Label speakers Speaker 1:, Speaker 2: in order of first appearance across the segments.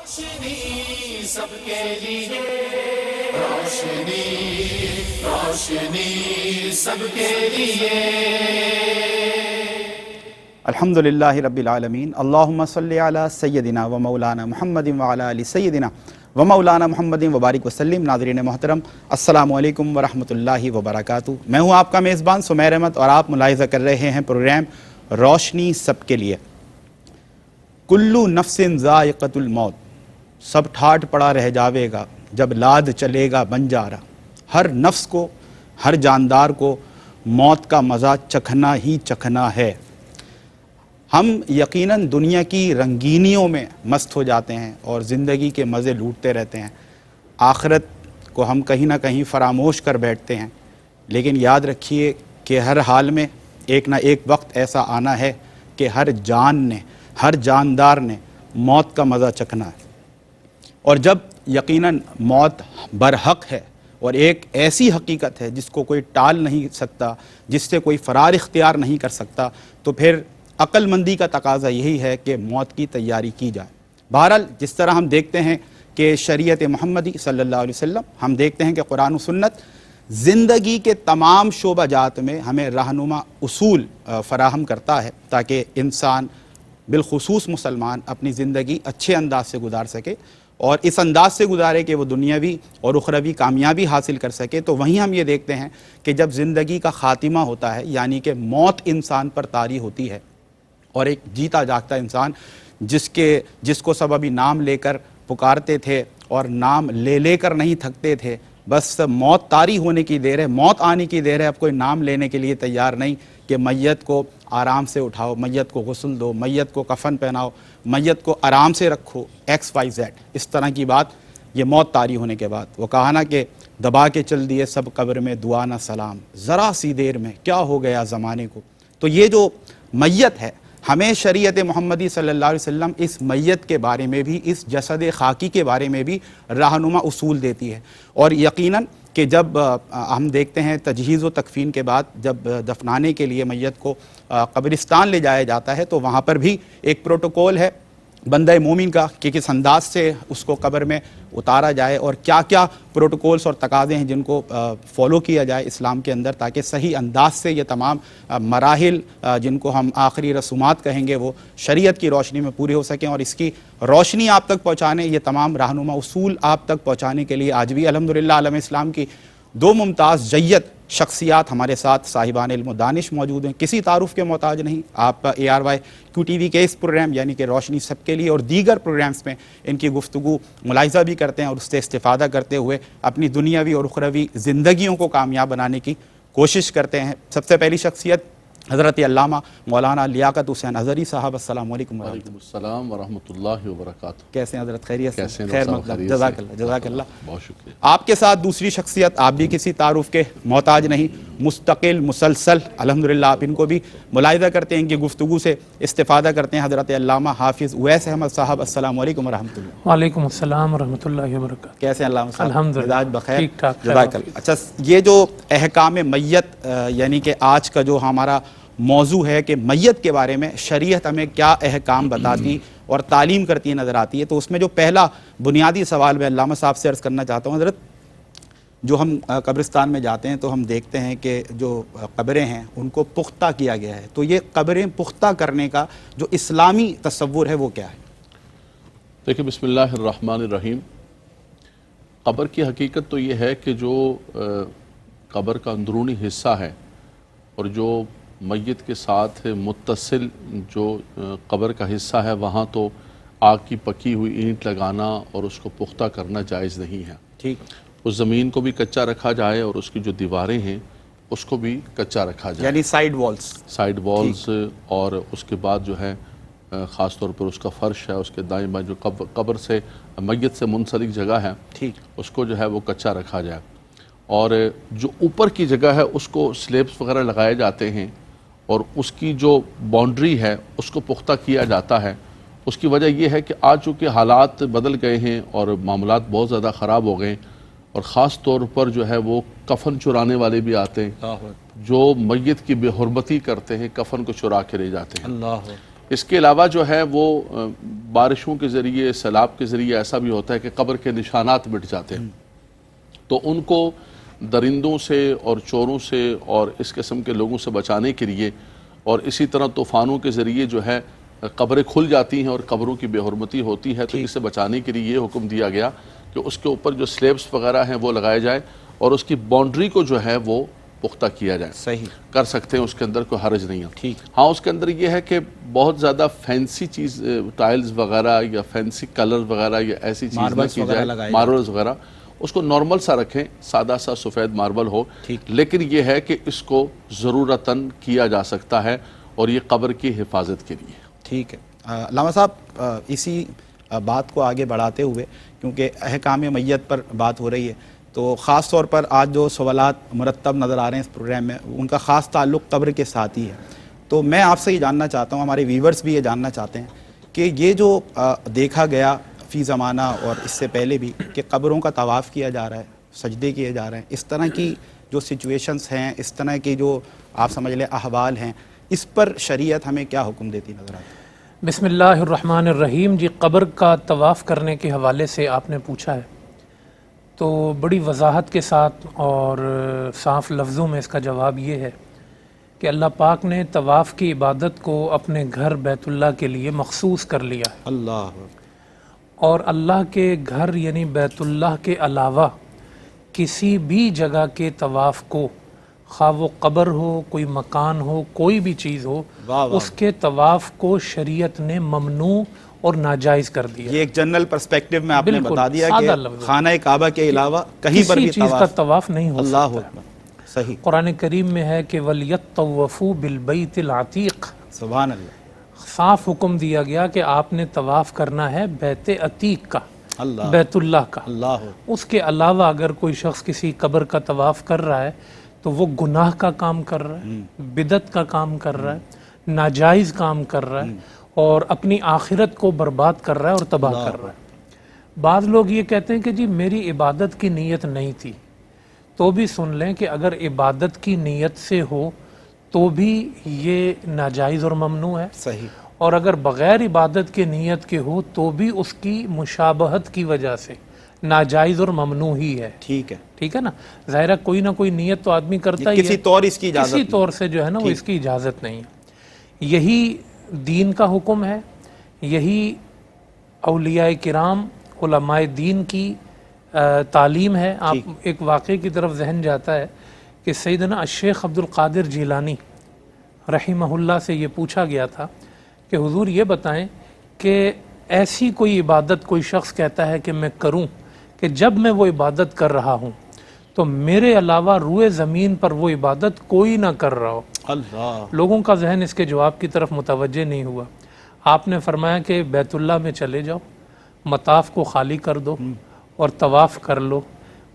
Speaker 1: روشنی سب کے لیے، روشنی روشنی سب کے لیے۔
Speaker 2: الحمدللہ رب العالمین، اللہم صلی علی سیدنا و مولانا محمد وعلی آل سیدنا و مولانا محمد وبارک وسلم۔ ناظرین محترم، السلام علیکم ورحمۃ اللہ وبرکاتہ۔ میں ہوں آپ کا میزبان سمیر احمد اور آپ ملاحظہ کر رہے ہیں پروگرام روشنی سب کے لیے۔ کلو نفس ذائقۃ الموت، سب ٹھاٹ پڑا رہ جاوے گا جب لاد چلے گا بنجارا۔ ہر نفس کو، ہر جاندار کو موت کا مزہ چکھنا ہی چکھنا ہے۔ ہم یقیناً دنیا کی رنگینیوں میں مست ہو جاتے ہیں اور زندگی کے مزے لوٹتے رہتے ہیں، آخرت کو ہم کہیں نہ کہیں فراموش کر بیٹھتے ہیں، لیکن یاد رکھیے کہ ہر حال میں ایک نہ ایک وقت ایسا آنا ہے کہ ہر جان نے، ہر جاندار نے موت کا مزہ چکھنا ہے۔ اور جب یقیناً موت برحق ہے اور ایک ایسی حقیقت ہے جس کو کوئی ٹال نہیں سکتا، جس سے کوئی فرار اختیار نہیں کر سکتا، تو پھر عقل مندی کا تقاضا یہی ہے کہ موت کی تیاری کی جائے۔ بہرحال جس طرح ہم دیکھتے ہیں کہ شریعت محمدی صلی اللہ علیہ وسلم، ہم دیکھتے ہیں کہ قرآن و سنت زندگی کے تمام شعبہ جات میں ہمیں رہنما اصول فراہم کرتا ہے تاکہ انسان بالخصوص مسلمان اپنی زندگی اچھے انداز سے گزار سکے اور اس انداز سے گزارے کہ وہ دنیاوی اور اخروی کامیابی حاصل کر سکے۔ تو وہیں ہم یہ دیکھتے ہیں کہ جب زندگی کا خاتمہ ہوتا ہے، یعنی کہ موت انسان پر طاری ہوتی ہے، اور ایک جیتا جاگتا انسان جس کو سب ابھی نام لے کر پکارتے تھے اور نام لے لے کر نہیں تھکتے تھے، بس موت طاری ہونے کی دیر ہے، موت آنے کی دیر ہے، اب کوئی نام لینے کے لیے تیار نہیں کہ میت کو آرام سے اٹھاؤ، میت کو غسل دو، میت کو کفن پہناؤ، میت کو آرام سے رکھو، ایکس وائی زیڈ، اس طرح کی بات یہ موت طاری ہونے کے بعد۔ وہ کہا نا کہ دبا کے چل دیے سب قبر میں دعا نہ سلام، ذرا سی دیر میں کیا ہو گیا زمانے کو۔ تو یہ جو میت ہے، ہمیں شریعت محمدی صلی اللہ علیہ وسلم اس میت کے بارے میں بھی، اس جسد خاکی کے بارے میں بھی رہنما اصول دیتی ہے۔ اور یقیناً کہ جب ہم دیکھتے ہیں تجہیز و تکفین کے بعد جب دفنانے کے لیے میت کو قبرستان لے جایا جاتا ہے تو وہاں پر بھی ایک پروٹوکول ہے بندہ مومن کا کہ کس انداز سے اس کو قبر میں اتارا جائے اور کیا کیا پروٹوکولز اور تقاضے ہیں جن کو فالو کیا جائے اسلام کے اندر، تاکہ صحیح انداز سے یہ تمام مراحل جن کو ہم آخری رسومات کہیں گے وہ شریعت کی روشنی میں پورے ہو سکیں۔ اور اس کی روشنی آپ تک پہنچانے، یہ تمام رہنما اصول آپ تک پہنچانے کے لیے آج بھی الحمدللہ عالم اسلام کی دو ممتاز جید شخصیات ہمارے ساتھ صاحبان علم و دانش موجود ہیں، کسی تعارف کے محتاج نہیں۔ آپ ARY QTV کے اس پروگرام یعنی کہ روشنی سب کے لیے اور دیگر پروگرامز میں ان کی گفتگو ملاحظہ بھی کرتے ہیں اور اس سے استفادہ کرتے ہوئے اپنی دنیاوی اور اخروی زندگیوں کو کامیاب بنانے کی کوشش کرتے ہیں۔ سب سے پہلی شخصیت حضرت علامہ مولانا لیاقت حسین اظہری صاحب، السلام علیکم ورحمۃ اللہ۔
Speaker 3: وعلیکم السلام ورحمۃ اللہ وبرکاتہ۔
Speaker 2: کیسے ہیں حضرت؟ خیریت سے؟
Speaker 3: کیسے ہیں؟
Speaker 2: خیر
Speaker 3: صاحب
Speaker 2: مقدم،
Speaker 3: خیریت
Speaker 2: جزاک
Speaker 3: سے؟
Speaker 2: اللہ جزاک اللہ۔
Speaker 3: بہت شکریہ۔
Speaker 2: آپ کے ساتھ دوسری شخصیت، آپ بھی کسی تعارف کے محتاج نہیں، مستقل مسلسل الحمدللہ آپ ان کو بھی ملاحظہ کرتے ہیں، ان کی گفتگو سے استفادہ کرتے ہیں، حضرت علامہ حافظ اویس احمد صاحب، السلام علیکم ورحمۃ اللہ۔
Speaker 4: وعلیکم السلام ورحمۃ اللہ وبرکاتہ۔
Speaker 2: کیسے ہیں علامہ صاحب؟
Speaker 4: الحمدللہ
Speaker 2: مزاج بخیر؟
Speaker 4: ٹھیک ٹھاک،
Speaker 2: جزاک اللہ۔ اچھا، یہ جو احکام میت یعنی کہ آج کا جو ہمارا موضوع ہے کہ میت کے بارے میں شریعت ہمیں کیا احکام بتاتی اور تعلیم کرتی نظر آتی ہے، تو اس میں جو پہلا بنیادی سوال میں علامہ صاحب سے عرض کرنا چاہتا ہوں، حضرت جو ہم قبرستان میں جاتے ہیں تو ہم دیکھتے ہیں کہ جو قبریں ہیں ان کو پختہ کیا گیا ہے، تو یہ قبریں پختہ کرنے کا جو اسلامی تصور ہے وہ کیا ہے؟
Speaker 3: دیکھیں، بسم اللہ الرحمن الرحیم۔ قبر کی حقیقت تو یہ ہے کہ جو قبر کا اندرونی حصہ ہے اور جو میت کے ساتھ متصل جو قبر کا حصہ ہے، وہاں تو آگ کی پکی ہوئی اینٹ لگانا اور اس کو پختہ کرنا جائز نہیں ہے۔
Speaker 2: ٹھیک،
Speaker 3: اس زمین کو بھی کچا رکھا جائے اور اس کی جو دیواریں ہیں اس کو بھی کچا رکھا جائے،
Speaker 2: یعنی سائیڈ
Speaker 3: سائیڈ والز، اور اس کے بعد جو ہے خاص طور پر اس کا فرش ہے، اس کے دائیں بائیں جو قبر سے میت سے منسلک جگہ ہے،
Speaker 2: ٹھیک،
Speaker 3: اس کو جو ہے وہ کچا رکھا جائے، اور جو اوپر کی جگہ ہے اس کو سلیبس وغیرہ لگائے جاتے ہیں اور اس کی جو باؤنڈری ہے اس کو پختہ کیا جاتا ہے۔ اس کی وجہ یہ ہے کہ آج چونکہ حالات بدل گئے ہیں اور معاملات بہت زیادہ خراب ہو گئے ہیں، اور خاص طور پر جو ہے وہ کفن چرانے والے بھی آتے ہیں جو میت کی بے حرمتی کرتے ہیں، کفن کو چرا کے لے جاتے ہیں۔
Speaker 2: اللہ،
Speaker 3: اس کے علاوہ جو ہے وہ بارشوں کے ذریعے، سیلاب کے ذریعے ایسا بھی ہوتا ہے کہ قبر کے نشانات مٹ جاتے ہیں، تو ان کو درندوں سے اور چوروں سے اور اس قسم کے لوگوں سے بچانے کے لیے، اور اسی طرح طوفانوں کے ذریعے جو ہے قبریں کھل جاتی ہیں اور قبروں کی بے حرمتی ہوتی ہے، تو اس سے بچانے کے لیے یہ حکم دیا گیا کہ اس کے اوپر جو سلیبس وغیرہ ہیں وہ لگائے جائیں اور اس کی باؤنڈری کو جو ہے وہ پختہ کیا جائے۔
Speaker 2: صحیح
Speaker 3: کر سکتے ہیں، اس کے اندر کوئی حرج نہیں ہے۔
Speaker 2: ٹھیک۔
Speaker 3: ہاں اس کے اندر یہ ہے کہ بہت زیادہ فینسی چیز، ٹائلز وغیرہ یا فینسی کلر وغیرہ یا ایسی چیز نہ کی جائے، ماربلز وغیرہ، اس کو نارمل سا رکھیں، سادہ سا سفید ماربل ہو، لیکن یہ ہے کہ اس کو ضرورتاً کیا جا سکتا ہے اور یہ قبر کی حفاظت کے لیے۔
Speaker 2: ٹھیک ہے علامہ صاحب، اسی بات کو آگے بڑھاتے ہوئے، کیونکہ احکام میت پر بات ہو رہی ہے، تو خاص طور پر آج جو سوالات مرتب نظر آ رہے ہیں اس پروگرام میں، ان کا خاص تعلق قبر کے ساتھ ہی ہے۔ تو میں آپ سے یہ جاننا چاہتا ہوں، ہمارے ویورز بھی یہ جاننا چاہتے ہیں کہ یہ جو دیکھا گیا فی زمانہ اور اس سے پہلے بھی کہ قبروں کا طواف کیا جا رہا ہے، سجدے کیے جا رہے ہیں، اس طرح کی جو سچویشنز ہیں، اس طرح کی جو آپ سمجھ لیں احوال ہیں، اس پر شریعت ہمیں کیا حکم دیتی نظر آتی ہے؟
Speaker 4: بسم اللہ الرحمن الرحیم۔ جی، قبر کا طواف کرنے کے حوالے سے آپ نے پوچھا ہے، تو بڑی وضاحت کے ساتھ اور صاف لفظوں میں اس کا جواب یہ ہے کہ اللہ پاک نے طواف کی عبادت کو اپنے گھر بیت اللہ کے لیے مخصوص کر لیا ہے،
Speaker 2: اللہ،
Speaker 4: اور اللہ کے گھر یعنی بیت اللہ کے علاوہ کسی بھی جگہ کے طواف کو، خواہ وہ قبر ہو، کوئی مکان ہو، کوئی بھی چیز ہو، اس کے طواف کو شریعت نے ممنوع اور ناجائز کر دیا۔
Speaker 2: یہ ایک جنرل پرسپیکٹو میں آپ نے
Speaker 4: بالکل
Speaker 2: بتا دیا
Speaker 4: سادہ
Speaker 2: کہ
Speaker 4: لفظ،
Speaker 2: خانہ کعبہ کے علاوہ کہیں پر بھی
Speaker 4: کسی چیز کا طواف نہیں ہو
Speaker 2: اللہ
Speaker 4: سکتا۔
Speaker 2: اکبر، صحیح،
Speaker 4: قرآن کریم میں ہے کہ وَلْيَطَّوَّفُوا بِالْبَيْتِ الْعَتِيقِ،
Speaker 2: سبحان اللہ،
Speaker 4: صاف حکم دیا گیا کہ آپ نے طواف کرنا ہے بیت عتیق کا،
Speaker 2: اللہ،
Speaker 4: بیت اللہ کا۔
Speaker 2: اللہ،
Speaker 4: اس کے علاوہ اگر کوئی شخص کسی قبر کا طواف کر رہا ہے تو وہ گناہ کا کام کر رہا ہے، بدعت کا کام کر رہا ہے، ناجائز کام کر رہا ہے، اور اپنی آخرت کو برباد کر رہا ہے اور تباہ کر رہا ہے۔ بعض لوگ یہ کہتے ہیں کہ جی میری عبادت کی نیت نہیں تھی، تو بھی سن لیں کہ اگر عبادت کی نیت سے ہو تو بھی یہ ناجائز اور ممنوع ہے،
Speaker 2: صحیح،
Speaker 4: اور اگر بغیر عبادت کے نیت کے ہو تو بھی اس کی مشابہت کی وجہ سے ناجائز اور ممنوع ہی ہے۔
Speaker 2: ٹھیک ہے،
Speaker 4: ٹھیک ہے نا، ظاہرہ کوئی نہ کوئی نیت تو آدمی کرتا ہی ہے،
Speaker 2: کسی طور اس کی اجازت
Speaker 4: کسی
Speaker 2: نہیں۔
Speaker 4: طور سے جو ہے نا وہ اس کی اجازت نہیں ہے۔ یہی دین کا حکم ہے، یہی اولیاء کرام، علماء دین کی تعلیم ہے۔ آپ ایک واقعے کی طرف ذہن جاتا ہے کہ سیدنا الشیخ عبد القادر جیلانی رحمہ اللہ سے یہ پوچھا گیا تھا کہ حضور یہ بتائیں کہ ایسی کوئی عبادت کوئی شخص کہتا ہے کہ میں کروں کہ جب میں وہ عبادت کر رہا ہوں تو میرے علاوہ روئے زمین پر وہ عبادت کوئی نہ کر رہا ہو۔
Speaker 2: اللہ،
Speaker 4: لوگوں کا ذہن اس کے جواب کی طرف متوجہ نہیں ہوا۔ آپ نے فرمایا کہ بیت اللہ میں چلے جاؤ، مطاف کو خالی کر دو اور طواف کر لو،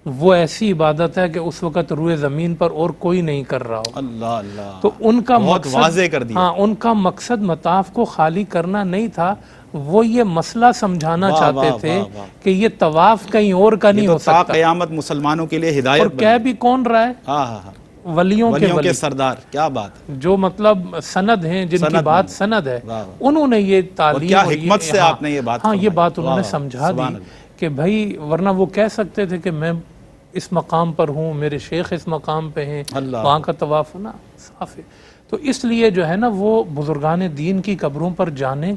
Speaker 4: وہ ایسی عبادت ہے کہ اس وقت روئے زمین پر اور کوئی نہیں کر رہا ہو۔
Speaker 2: اللہ، اللہ،
Speaker 4: تو ان کا
Speaker 2: بہت
Speaker 4: مقصد
Speaker 2: واضح کر دیا۔
Speaker 4: ہاں، ان کا مقصد مطاف کو خالی کرنا نہیں تھا، وہ یہ مسئلہ سمجھانا چاہتے تھے کہ یہ طواف کہیں اور کا نہیں ہو
Speaker 2: تا
Speaker 4: سکتا۔
Speaker 2: قیامت مسلمانوں کے لیے ہدایت
Speaker 4: اور کہہ بھی کون رہا ہے؟
Speaker 2: ہاں ہاں ہاں،
Speaker 4: ولیوں کے
Speaker 2: ولیوں
Speaker 4: ولی،
Speaker 2: کے سردار، کیا بات ہے،
Speaker 4: جو مطلب سند ہیں، جن کی بات سند ہے،
Speaker 2: واہ،
Speaker 4: انہوں نے یہ تعلیم،
Speaker 2: کیا
Speaker 4: اور
Speaker 2: حکمت سے آپ نے یہ بات
Speaker 4: ہاں، یہ
Speaker 2: فرمائی،
Speaker 4: بات انہوں نے
Speaker 2: واہ،
Speaker 4: سمجھا دی
Speaker 2: سبحان اللہ۔
Speaker 4: کہ بھائی ورنہ وہ کہہ سکتے تھے کہ میں اس مقام پر ہوں، میرے شیخ اس مقام پہ ہیں،
Speaker 2: اللہ،
Speaker 4: وہاں کا طواف ہونا صاف ہے۔ تو اس لیے جو ہے نا وہ بزرگان دین کی قبروں پر جانے،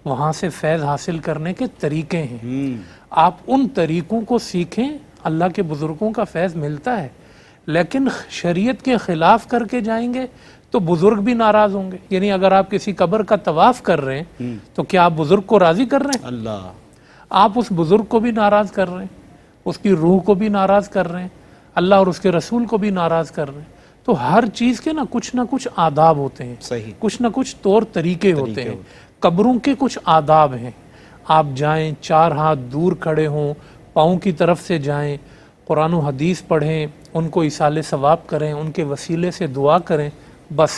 Speaker 4: وہاں سے فیض حاصل کرنے کے طریقے ہیں، آپ ان طریقوں کو سیکھیں، اللہ کے بزرگوں کا فیض ملتا ہے، لیکن شریعت کے خلاف کر کے جائیں گے تو بزرگ بھی ناراض ہوں گے۔ یعنی اگر آپ کسی قبر کا طواف کر رہے ہیں تو کیا آپ بزرگ کو راضی کر رہے ہیں؟
Speaker 2: اللہ،
Speaker 4: آپ اس بزرگ کو بھی ناراض کر رہے ہیں، اس کی روح کو بھی ناراض کر رہے ہیں، اللہ اور اس کے رسول کو بھی ناراض کر رہے ہیں۔ تو ہر چیز کے نا کچھ نہ کچھ آداب ہوتے ہیں،
Speaker 2: صحیح،
Speaker 4: کچھ نہ کچھ طور طریقے ہوتے ہیں، قبروں کے کچھ آداب ہیں۔ آپ جائیں، 4 ہاتھ دور کھڑے ہوں، پاؤں کی طرف سے جائیں، قرآن و حدیث پڑھیں، ان کو ایصال ثواب کریں، ان کے وسیلے سے دعا کریں، بس۔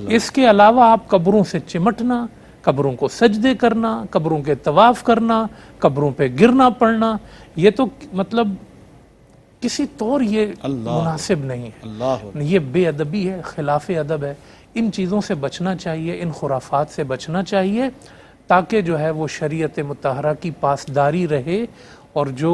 Speaker 4: اس کے علاوہ آپ قبروں سے چمٹنا، قبروں کو سجدے کرنا، قبروں کے طواف کرنا، قبروں پہ گرنا پڑنا، یہ تو مطلب کسی طور یہ مناسب نہیں ہے،
Speaker 2: اللہ،
Speaker 4: یہ بے ادبی ہے، خلاف ادب ہے۔ ان چیزوں سے بچنا چاہیے، ان خرافات سے بچنا چاہیے، تاکہ جو ہے وہ شریعت مطہرہ کی پاسداری رہے اور جو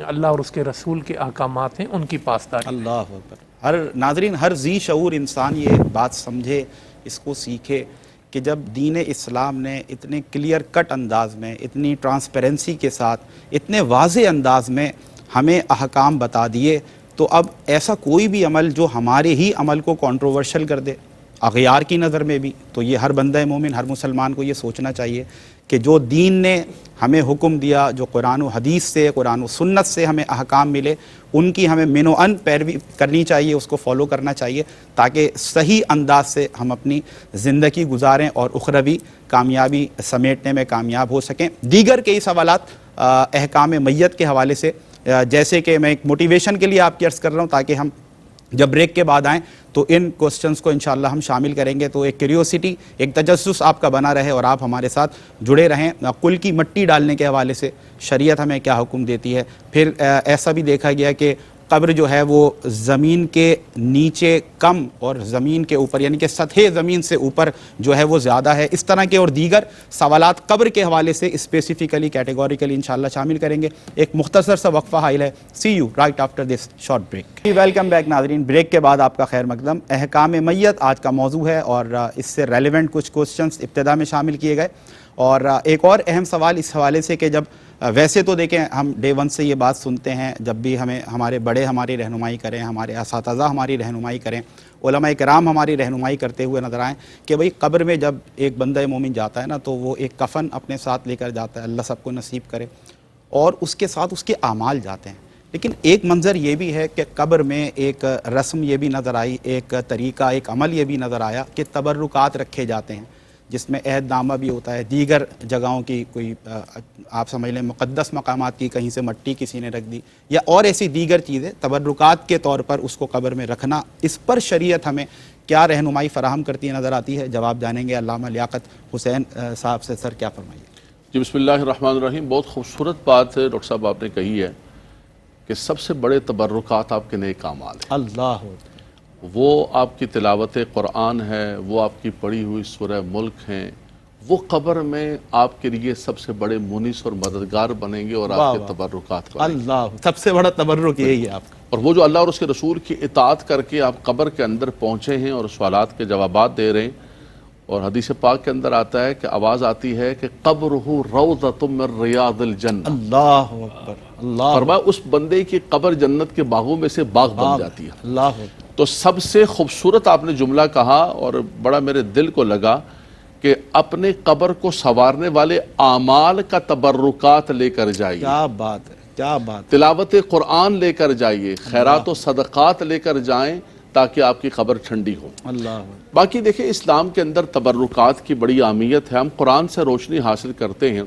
Speaker 4: اللہ اور اس کے رسول کے احکامات ہیں ان کی پاسداری۔
Speaker 2: اللہ اکبر۔ ناظرین، ہر ذی شعور انسان یہ بات سمجھے، اس کو سیکھے کہ جب دین اسلام نے اتنے کلیئر کٹ انداز میں، اتنی ٹرانسپیرنسی کے ساتھ، اتنے واضح انداز میں ہمیں احکام بتا دیے، تو اب ایسا کوئی بھی عمل جو ہمارے ہی عمل کو کنٹروورشل کر دے اغیار کی نظر میں بھی، تو یہ ہر بندہ مومن، ہر مسلمان کو یہ سوچنا چاہیے کہ جو دین نے ہمیں حکم دیا، جو قرآن و حدیث سے، قرآن و سنت سے ہمیں احکام ملے، ان کی ہمیں من و ان پیروی کرنی چاہیے، اس کو فالو کرنا چاہیے، تاکہ صحیح انداز سے ہم اپنی زندگی گزاریں اور اخروی کامیابی سمیٹنے میں کامیاب ہو سکیں۔ دیگر کئی سوالات احکام میت کے حوالے سے، جیسے کہ میں ایک موٹیویشن کے لیے آپ کی عرض کر رہا ہوں تاکہ ہم جب بریک کے بعد آئیں تو ان کوسچنز کو انشاءاللہ ہم شامل کریں گے، تو ایک کیوریوسٹی، ایک تجسس آپ کا بنا رہے اور آپ ہمارے ساتھ جڑے رہیں۔ کل کی مٹی ڈالنے کے حوالے سے شریعت ہمیں کیا حکم دیتی ہے، پھر ایسا بھی دیکھا گیا کہ قبر جو ہے وہ زمین کے نیچے کم اور زمین کے اوپر، یعنی کہ سطح زمین سے اوپر جو ہے وہ زیادہ ہے، اس طرح کے اور دیگر سوالات قبر کے حوالے سے اسپیسیفکلی کیٹیگوریکلی انشاءاللہ شامل کریں گے۔ ایک مختصر سا وقفہ حائل ہے۔ See you right after this short break. Welcome back ناظرین، بریک کے بعد آپ کا خیر مقدم۔ احکام میت آج کا موضوع ہے اور اس سے ریلیونٹ کچھ کوسچنز ابتدا میں شامل کیے گئے، اور ایک اور اہم سوال اس حوالے سے کہ جب ویسے تو دیکھیں ہم ڈے ون سے یہ بات سنتے ہیں، جب بھی ہمیں ہمارے بڑے ہماری رہنمائی کریں، ہمارے اساتذہ ہماری رہنمائی کریں، علماء کرام ہماری رہنمائی کرتے ہوئے نظر آئیں کہ بھئی قبر میں جب ایک بندہ مومن جاتا ہے نا تو وہ ایک کفن اپنے ساتھ لے کر جاتا ہے، اللہ سب کو نصیب کرے، اور اس کے ساتھ اس کے اعمال جاتے ہیں۔ لیکن ایک منظر یہ بھی ہے کہ قبر میں ایک رسم یہ بھی نظر آئی، ایک طریقہ، ایک عمل یہ بھی نظر آیا کہ تبرکات رکھے جاتے ہیں، جس میں عہد نامہ بھی ہوتا ہے، دیگر جگہوں کی کوئی آپ سمجھ لیں مقدس مقامات کی کہیں سے مٹی کسی نے رکھ دی، یا اور ایسی دیگر چیزیں تبرکات کے طور پر اس کو قبر میں رکھنا، اس پر شریعت ہمیں کیا رہنمائی فراہم کرتی نظر آتی ہے؟ جواب جانیں گے علامہ لیاقت حسین صاحب سے۔ سر کیا فرمائیے؟
Speaker 3: جی بسم اللہ الرحمن الرحیم۔ بہت خوبصورت بات ہے ڈاکٹر صاحب آپ نے کہی ہے کہ سب سے بڑے تبرکات آپ کے نیک اعمال ہیں۔
Speaker 2: اللہ،
Speaker 3: وہ آپ کی تلاوت قرآن ہے، وہ آپ کی پڑھی ہوئی سورہ ملک ہیں، وہ قبر میں آپ کے لیے سب سے بڑے مونس اور مددگار بنیں گے اور آپ کے تبرکات بنیں گے۔
Speaker 2: اللہ، سب سے بڑا تبرک یہی ہے آپ کا۔
Speaker 3: اور وہ جو اللہ اور اس کے رسول کی اطاعت کر کے آپ قبر کے اندر پہنچے ہیں اور سوالات کے جوابات دے رہے ہیں، اور حدیث پاک کے اندر آتا ہے کہ آواز آتی ہے کہ قبرہ روضۃ من ریاض الجنہ،
Speaker 2: اللہ اکبر، اللہ،
Speaker 3: فرمایا اس بندے کی قبر جنت کے باغوں میں سے باغ بن جاتی ہے۔
Speaker 2: اللہ اکبر۔
Speaker 3: تو سب سے خوبصورت آپ نے جملہ کہا اور بڑا میرے دل کو لگا کہ اپنے قبر کو سنوارنے والے اعمال کا تبرکات لے کر جائیے،
Speaker 2: کیا بات ہے، کیا بات ہے۔
Speaker 3: تلاوت قرآن لے کر جائیے، خیرات و صدقات لے کر جائیں تاکہ آپ کی قبر ٹھنڈی ہو۔
Speaker 2: اللہ،
Speaker 3: باقی دیکھیں اسلام کے اندر تبرکات کی بڑی اہمیت ہے، ہم قرآن سے روشنی حاصل کرتے ہیں۔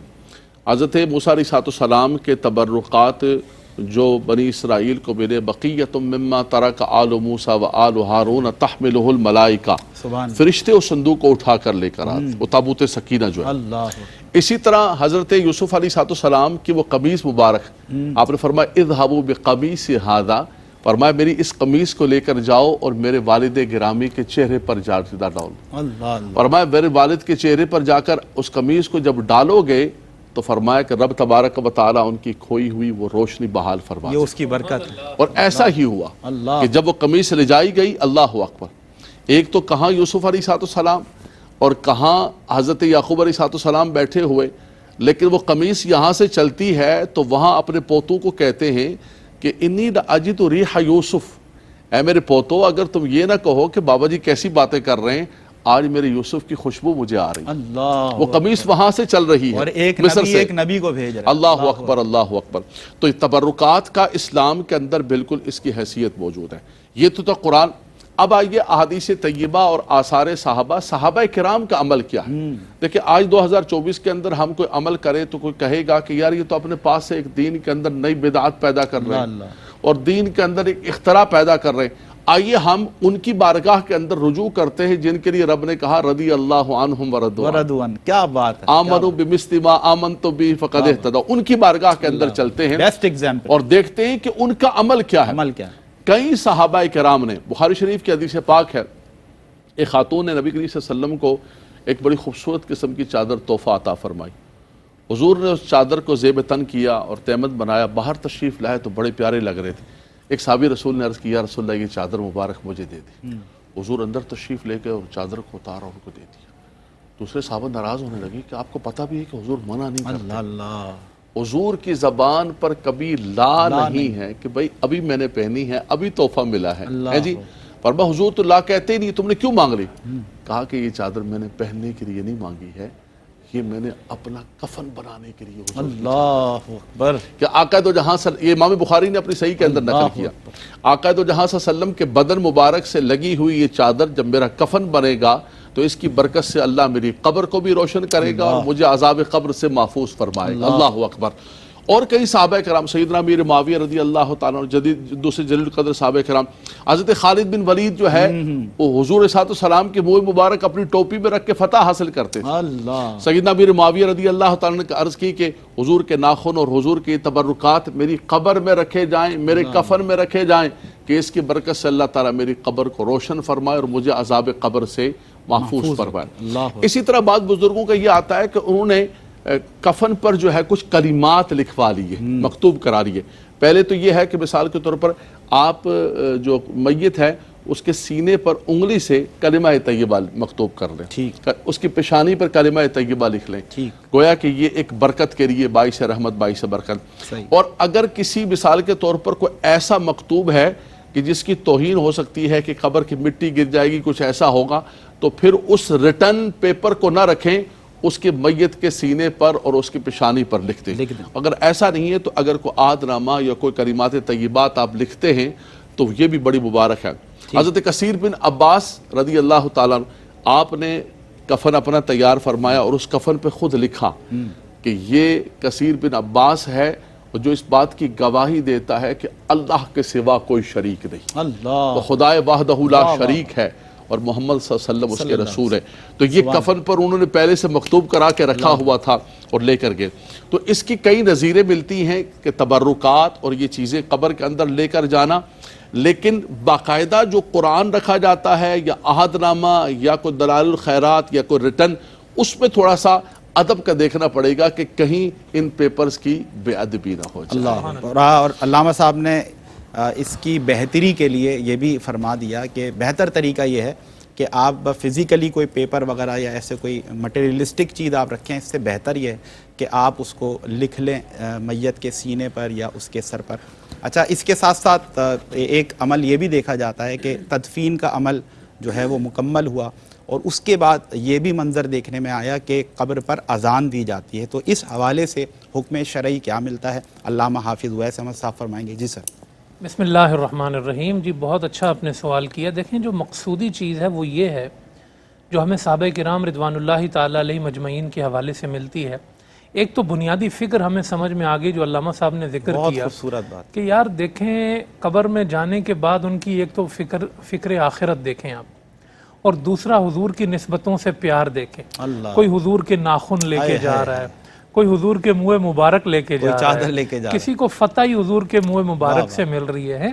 Speaker 3: حضرت موسیٰ علیہ السلام کے تبرکات جو بنی اسرائیل کو ملے، بقیۃ مما ترک آل موسیٰ و آل ہارون تحملہ الملائکہ،
Speaker 2: سبحان
Speaker 3: فرشتے اس صندوق کو اٹھا کر لے کر آتے، وہ تابوت سکینہ جو ہے۔
Speaker 2: اللہ،
Speaker 3: اسی طرح حضرت یوسف علیہ السلام کی وہ قمیص مبارک، آپ نے فرمایا اذهبوا بقمیصی ھذا، فرمایا میری اس قمیص کو لے کر جاؤ اور میرے والد گرامی کے چہرے پر جا ڈالو۔
Speaker 2: اللہ،
Speaker 3: فرمایا میرے والد کے چہرے پر جا کر اس قمیص کو جب ڈالو گے تو فرمایا کہ رب تبارک و تعالیٰ ان کی کھوئی ہوئی وہ روشنی بحال فرما
Speaker 2: یہ اس کی برکت ہے۔
Speaker 3: اور ایسا ہی ہوا
Speaker 2: اللہ،
Speaker 3: کہ جب وہ قمیص لے جائی گئی، اللہ اکبر، ایک تو کہاں یوسف علیہ السلام اور کہاں حضرت یعقوب علیہ السلام بیٹھے ہوئے، لیکن وہ قمیص یہاں سے چلتی ہے تو وہاں اپنے پوتوں کو کہتے ہیں کہ انی اجد ریح یوسف، اے میرے پوتو اگر تم یہ نہ کہو کہ بابا جی کیسی باتیں کر رہے ہیں، آج میرے یوسف کی خوشبو مجھے آ رہی،
Speaker 2: اللہ،
Speaker 3: وہ قمیص وہاں سے چل رہی ہے
Speaker 2: اور ایک
Speaker 3: مصر
Speaker 2: نبی
Speaker 3: سے۔
Speaker 2: ایک نبی کو بھیج رہا ہے۔
Speaker 3: اللہ اکبر، اللہ اکبر۔ تو تبرکات کا اسلام کے اندر بالکل اس کی حیثیت موجود ہے۔ یہ تو قرآن۔ اب آئیے احادیث طیبہ اور آثار صحابہ کرام کا عمل کیا ہے۔ دیکھیں آج 2024 کے اندر ہم کوئی عمل کرے تو کوئی کہے گا کہ یار یہ تو اپنے پاس سے ایک دین کے اندر نئی بدعات پیدا کر رہے ہیں اور دین کے اندر ایک اختراع پیدا کر رہے ہیں۔ آئیے ہم ان کی بارگاہ کے اندر رجوع کرتے ہیں جن کے لیے رب نے کہا رضی اللہ عنہم ورضوا عنہ،
Speaker 2: کیا بات ہے،
Speaker 3: آمنوا بمثل ما آمنت بہ فقد اہتدوا، ان کی بارگاہ کے اندر چلتے ہیں
Speaker 2: بیسٹ ایگزامپل،
Speaker 3: اور دیکھتے ہیں کہ ان کا عمل کیا ہے۔
Speaker 2: عمل کیا ہے۔
Speaker 3: کئی صحابہ کرام نے، بخاری شریف کی حدیث پاک ہے ایک خاتون نے نبی کریم صلی اللہ علیہ وسلم کو ایک بڑی خوبصورت قسم کی چادر تحفہ عطا فرمائی. حضور نے اس چادر کو زیب تن کیا اور تہمت بنایا، باہر تشریف لائے تو بڑے پیارے لگ رہے تھے. ایک صحابی رسول نے عرض کیا، رسول اللہ یہ چادر مبارک مجھے دے دی. حضور اندر تشریف لے کے اور چادر کو اتارا اور ان کو دے دیا. دوسرے صحابہ ناراض ہونے لگے کہ آپ کو پتہ بھی ہے کہ حضور منع نہیں کرتے.
Speaker 2: اللہ
Speaker 3: حضور کی زبان پر کبھی لا نہیں ہے کہ بھائی ابھی میں نے پہنی ہے، ابھی تحفہ ملا ہے جی. فرمایا حضور تو لا کہتے ہی نہیں، تم نے کیوں مانگ لی؟ کہا کہ یہ چادر میں نے پہننے کے لیے نہیں مانگی ہے، یہ میں نے اپنا کفن بنانے کے لیے.
Speaker 2: اللہ اکبر.
Speaker 3: کہ آقا دو جہاں یہ امام بخاری نے اپنی صحیح کے اندر نقل کیا. آقا دو جہاں صلی اللہ علیہ وسلم کے بدن مبارک سے لگی ہوئی یہ چادر جب میرا کفن بنے گا تو اس کی برکت سے اللہ میری قبر کو بھی روشن کرے گا اور مجھے عذاب قبر سے محفوظ فرمائے گا. اللہ اکبر. اور کئی صحابہ کرام، سیدنا امیر معاویہ رضی اللہ تعالیٰ عنہ، جدید دوسرے جلیل القدر صحابہ کرام، حضرت خالد بن ولید جو ہے وہ حضور صلی اللہ علیہ وسلم کے منہ مبارک اپنی ٹوپی میں رکھ کے فتح حاصل کرتے تھے.
Speaker 2: اللہ.
Speaker 3: سیدنا امیر معاویہ رضی اللہ تعالیٰ نے عرض کی کہ حضور کے ناخن اور حضور کے تبرکات میری قبر میں رکھے جائیں، میرے کفن میں رکھے جائیں کہ اس کی برکت سے اللہ تعالیٰ میری قبر کو روشن فرمائے اور مجھے عذاب قبر سے محفوظ فرمائے. اسی طرح بعض بزرگوں کا یہ آتا ہے کہ انہوں نے کفن پر جو ہے کچھ کلمات لکھوا لیے، مکتوب کرا لیے. پہلے تو یہ ہے کہ مثال کے طور پر آپ جو میت ہے اس کے سینے پر انگلی سے کلمہ طیبہ مکتوب کر لیں، اس کی پیشانی پر کلمہ طیبہ لکھ لیں، گویا کہ یہ ایک برکت کے لیے باعث رحمت، باعث برکت. اور اگر کسی مثال کے طور پر کوئی ایسا مکتوب ہے کہ جس کی توہین ہو سکتی ہے کہ قبر کی مٹی گر جائے گی، کچھ ایسا ہوگا، تو پھر اس ریٹن پیپر کو نہ رکھیں، اس کے میت کے سینے پر اور اس کی پیشانی پر لکھ دیں. اگر ایسا نہیں ہے تو اگر کوئی عہد نامہ یا کوئی کلمات طیبات آپ لکھتے ہیں تو یہ بھی بڑی مبارک ہے. حضرت کثیر بن عباس رضی اللہ تعالیٰ آپ نے کفن اپنا تیار فرمایا اور اس کفن پہ خود لکھا کہ یہ کثیر بن عباس ہے جو اس بات کی گواہی دیتا ہے کہ اللہ کے سوا کوئی شریک نہیں،
Speaker 2: اللہ
Speaker 3: خدائے وحدہ لا شریک ہے اور محمد صلی اللہ علیہ وسلم اس کے رسول ہے. تو یہ کفن پر انہوں نے پہلے سے مکتوب کرا کے رکھا ہوا تھا اور لے کر گئے. تو اس کی کئی نظیریں ملتی ہیں کہ تبرکات اور یہ چیزیں قبر کے اندر لے کر جانا، لیکن باقاعدہ جو قرآن رکھا جاتا ہے یا عہد نامہ یا کوئی دلائل الخیرات یا کوئی ریٹن، اس میں تھوڑا سا ادب کا دیکھنا پڑے گا کہ کہیں ان پیپرز کی بے ادبی نہ ہو جائے.
Speaker 2: اللہ. اور علامہ صاحب نے اس کی بہتری کے لیے یہ بھی فرما دیا کہ بہتر طریقہ یہ ہے کہ آپ فزیکلی کوئی پیپر وغیرہ یا ایسے کوئی مٹیریلسٹک چیز آپ رکھیں، اس سے بہتر یہ ہے کہ آپ اس کو لکھ لیں میت کے سینے پر یا اس کے سر پر. اچھا، اس کے ساتھ ساتھ ایک عمل یہ بھی دیکھا جاتا ہے کہ تدفین کا عمل جو ہے وہ مکمل ہوا اور اس کے بعد یہ بھی منظر دیکھنے میں آیا کہ قبر پر اذان دی جاتی ہے. تو اس حوالے سے حکم شرعی کیا ملتا ہے؟ علامہ حافظ اویس احمد صاحب فرمائیں گے. جی سر.
Speaker 4: بسم اللہ الرحمن الرحیم. جی بہت اچھا آپ نے سوال کیا. دیکھیں جو مقصودی چیز ہے وہ یہ ہے جو ہمیں صحابہ کرام رضوان اللہ تعالیٰ علیہ مجمعین کے حوالے سے ملتی ہے. ایک تو بنیادی فکر ہمیں سمجھ میں آ گئی جو علامہ صاحب نے ذکر
Speaker 2: بہت
Speaker 4: کیا
Speaker 2: خوبصورت بات
Speaker 4: کہ یار دیکھیں قبر میں جانے کے بعد ان کی ایک تو فکر آخرت دیکھیں آپ، اور دوسرا حضور کی نسبتوں سے پیار دیکھیں.
Speaker 2: اللہ.
Speaker 4: کوئی حضور کے ناخن لے کے جا رہا ہے، کوئی حضور کے منہ مبارک لے کے جا رہا ہے، کسی کو فتح ہی حضور کے منہ مبارک سے مل رہی ہے.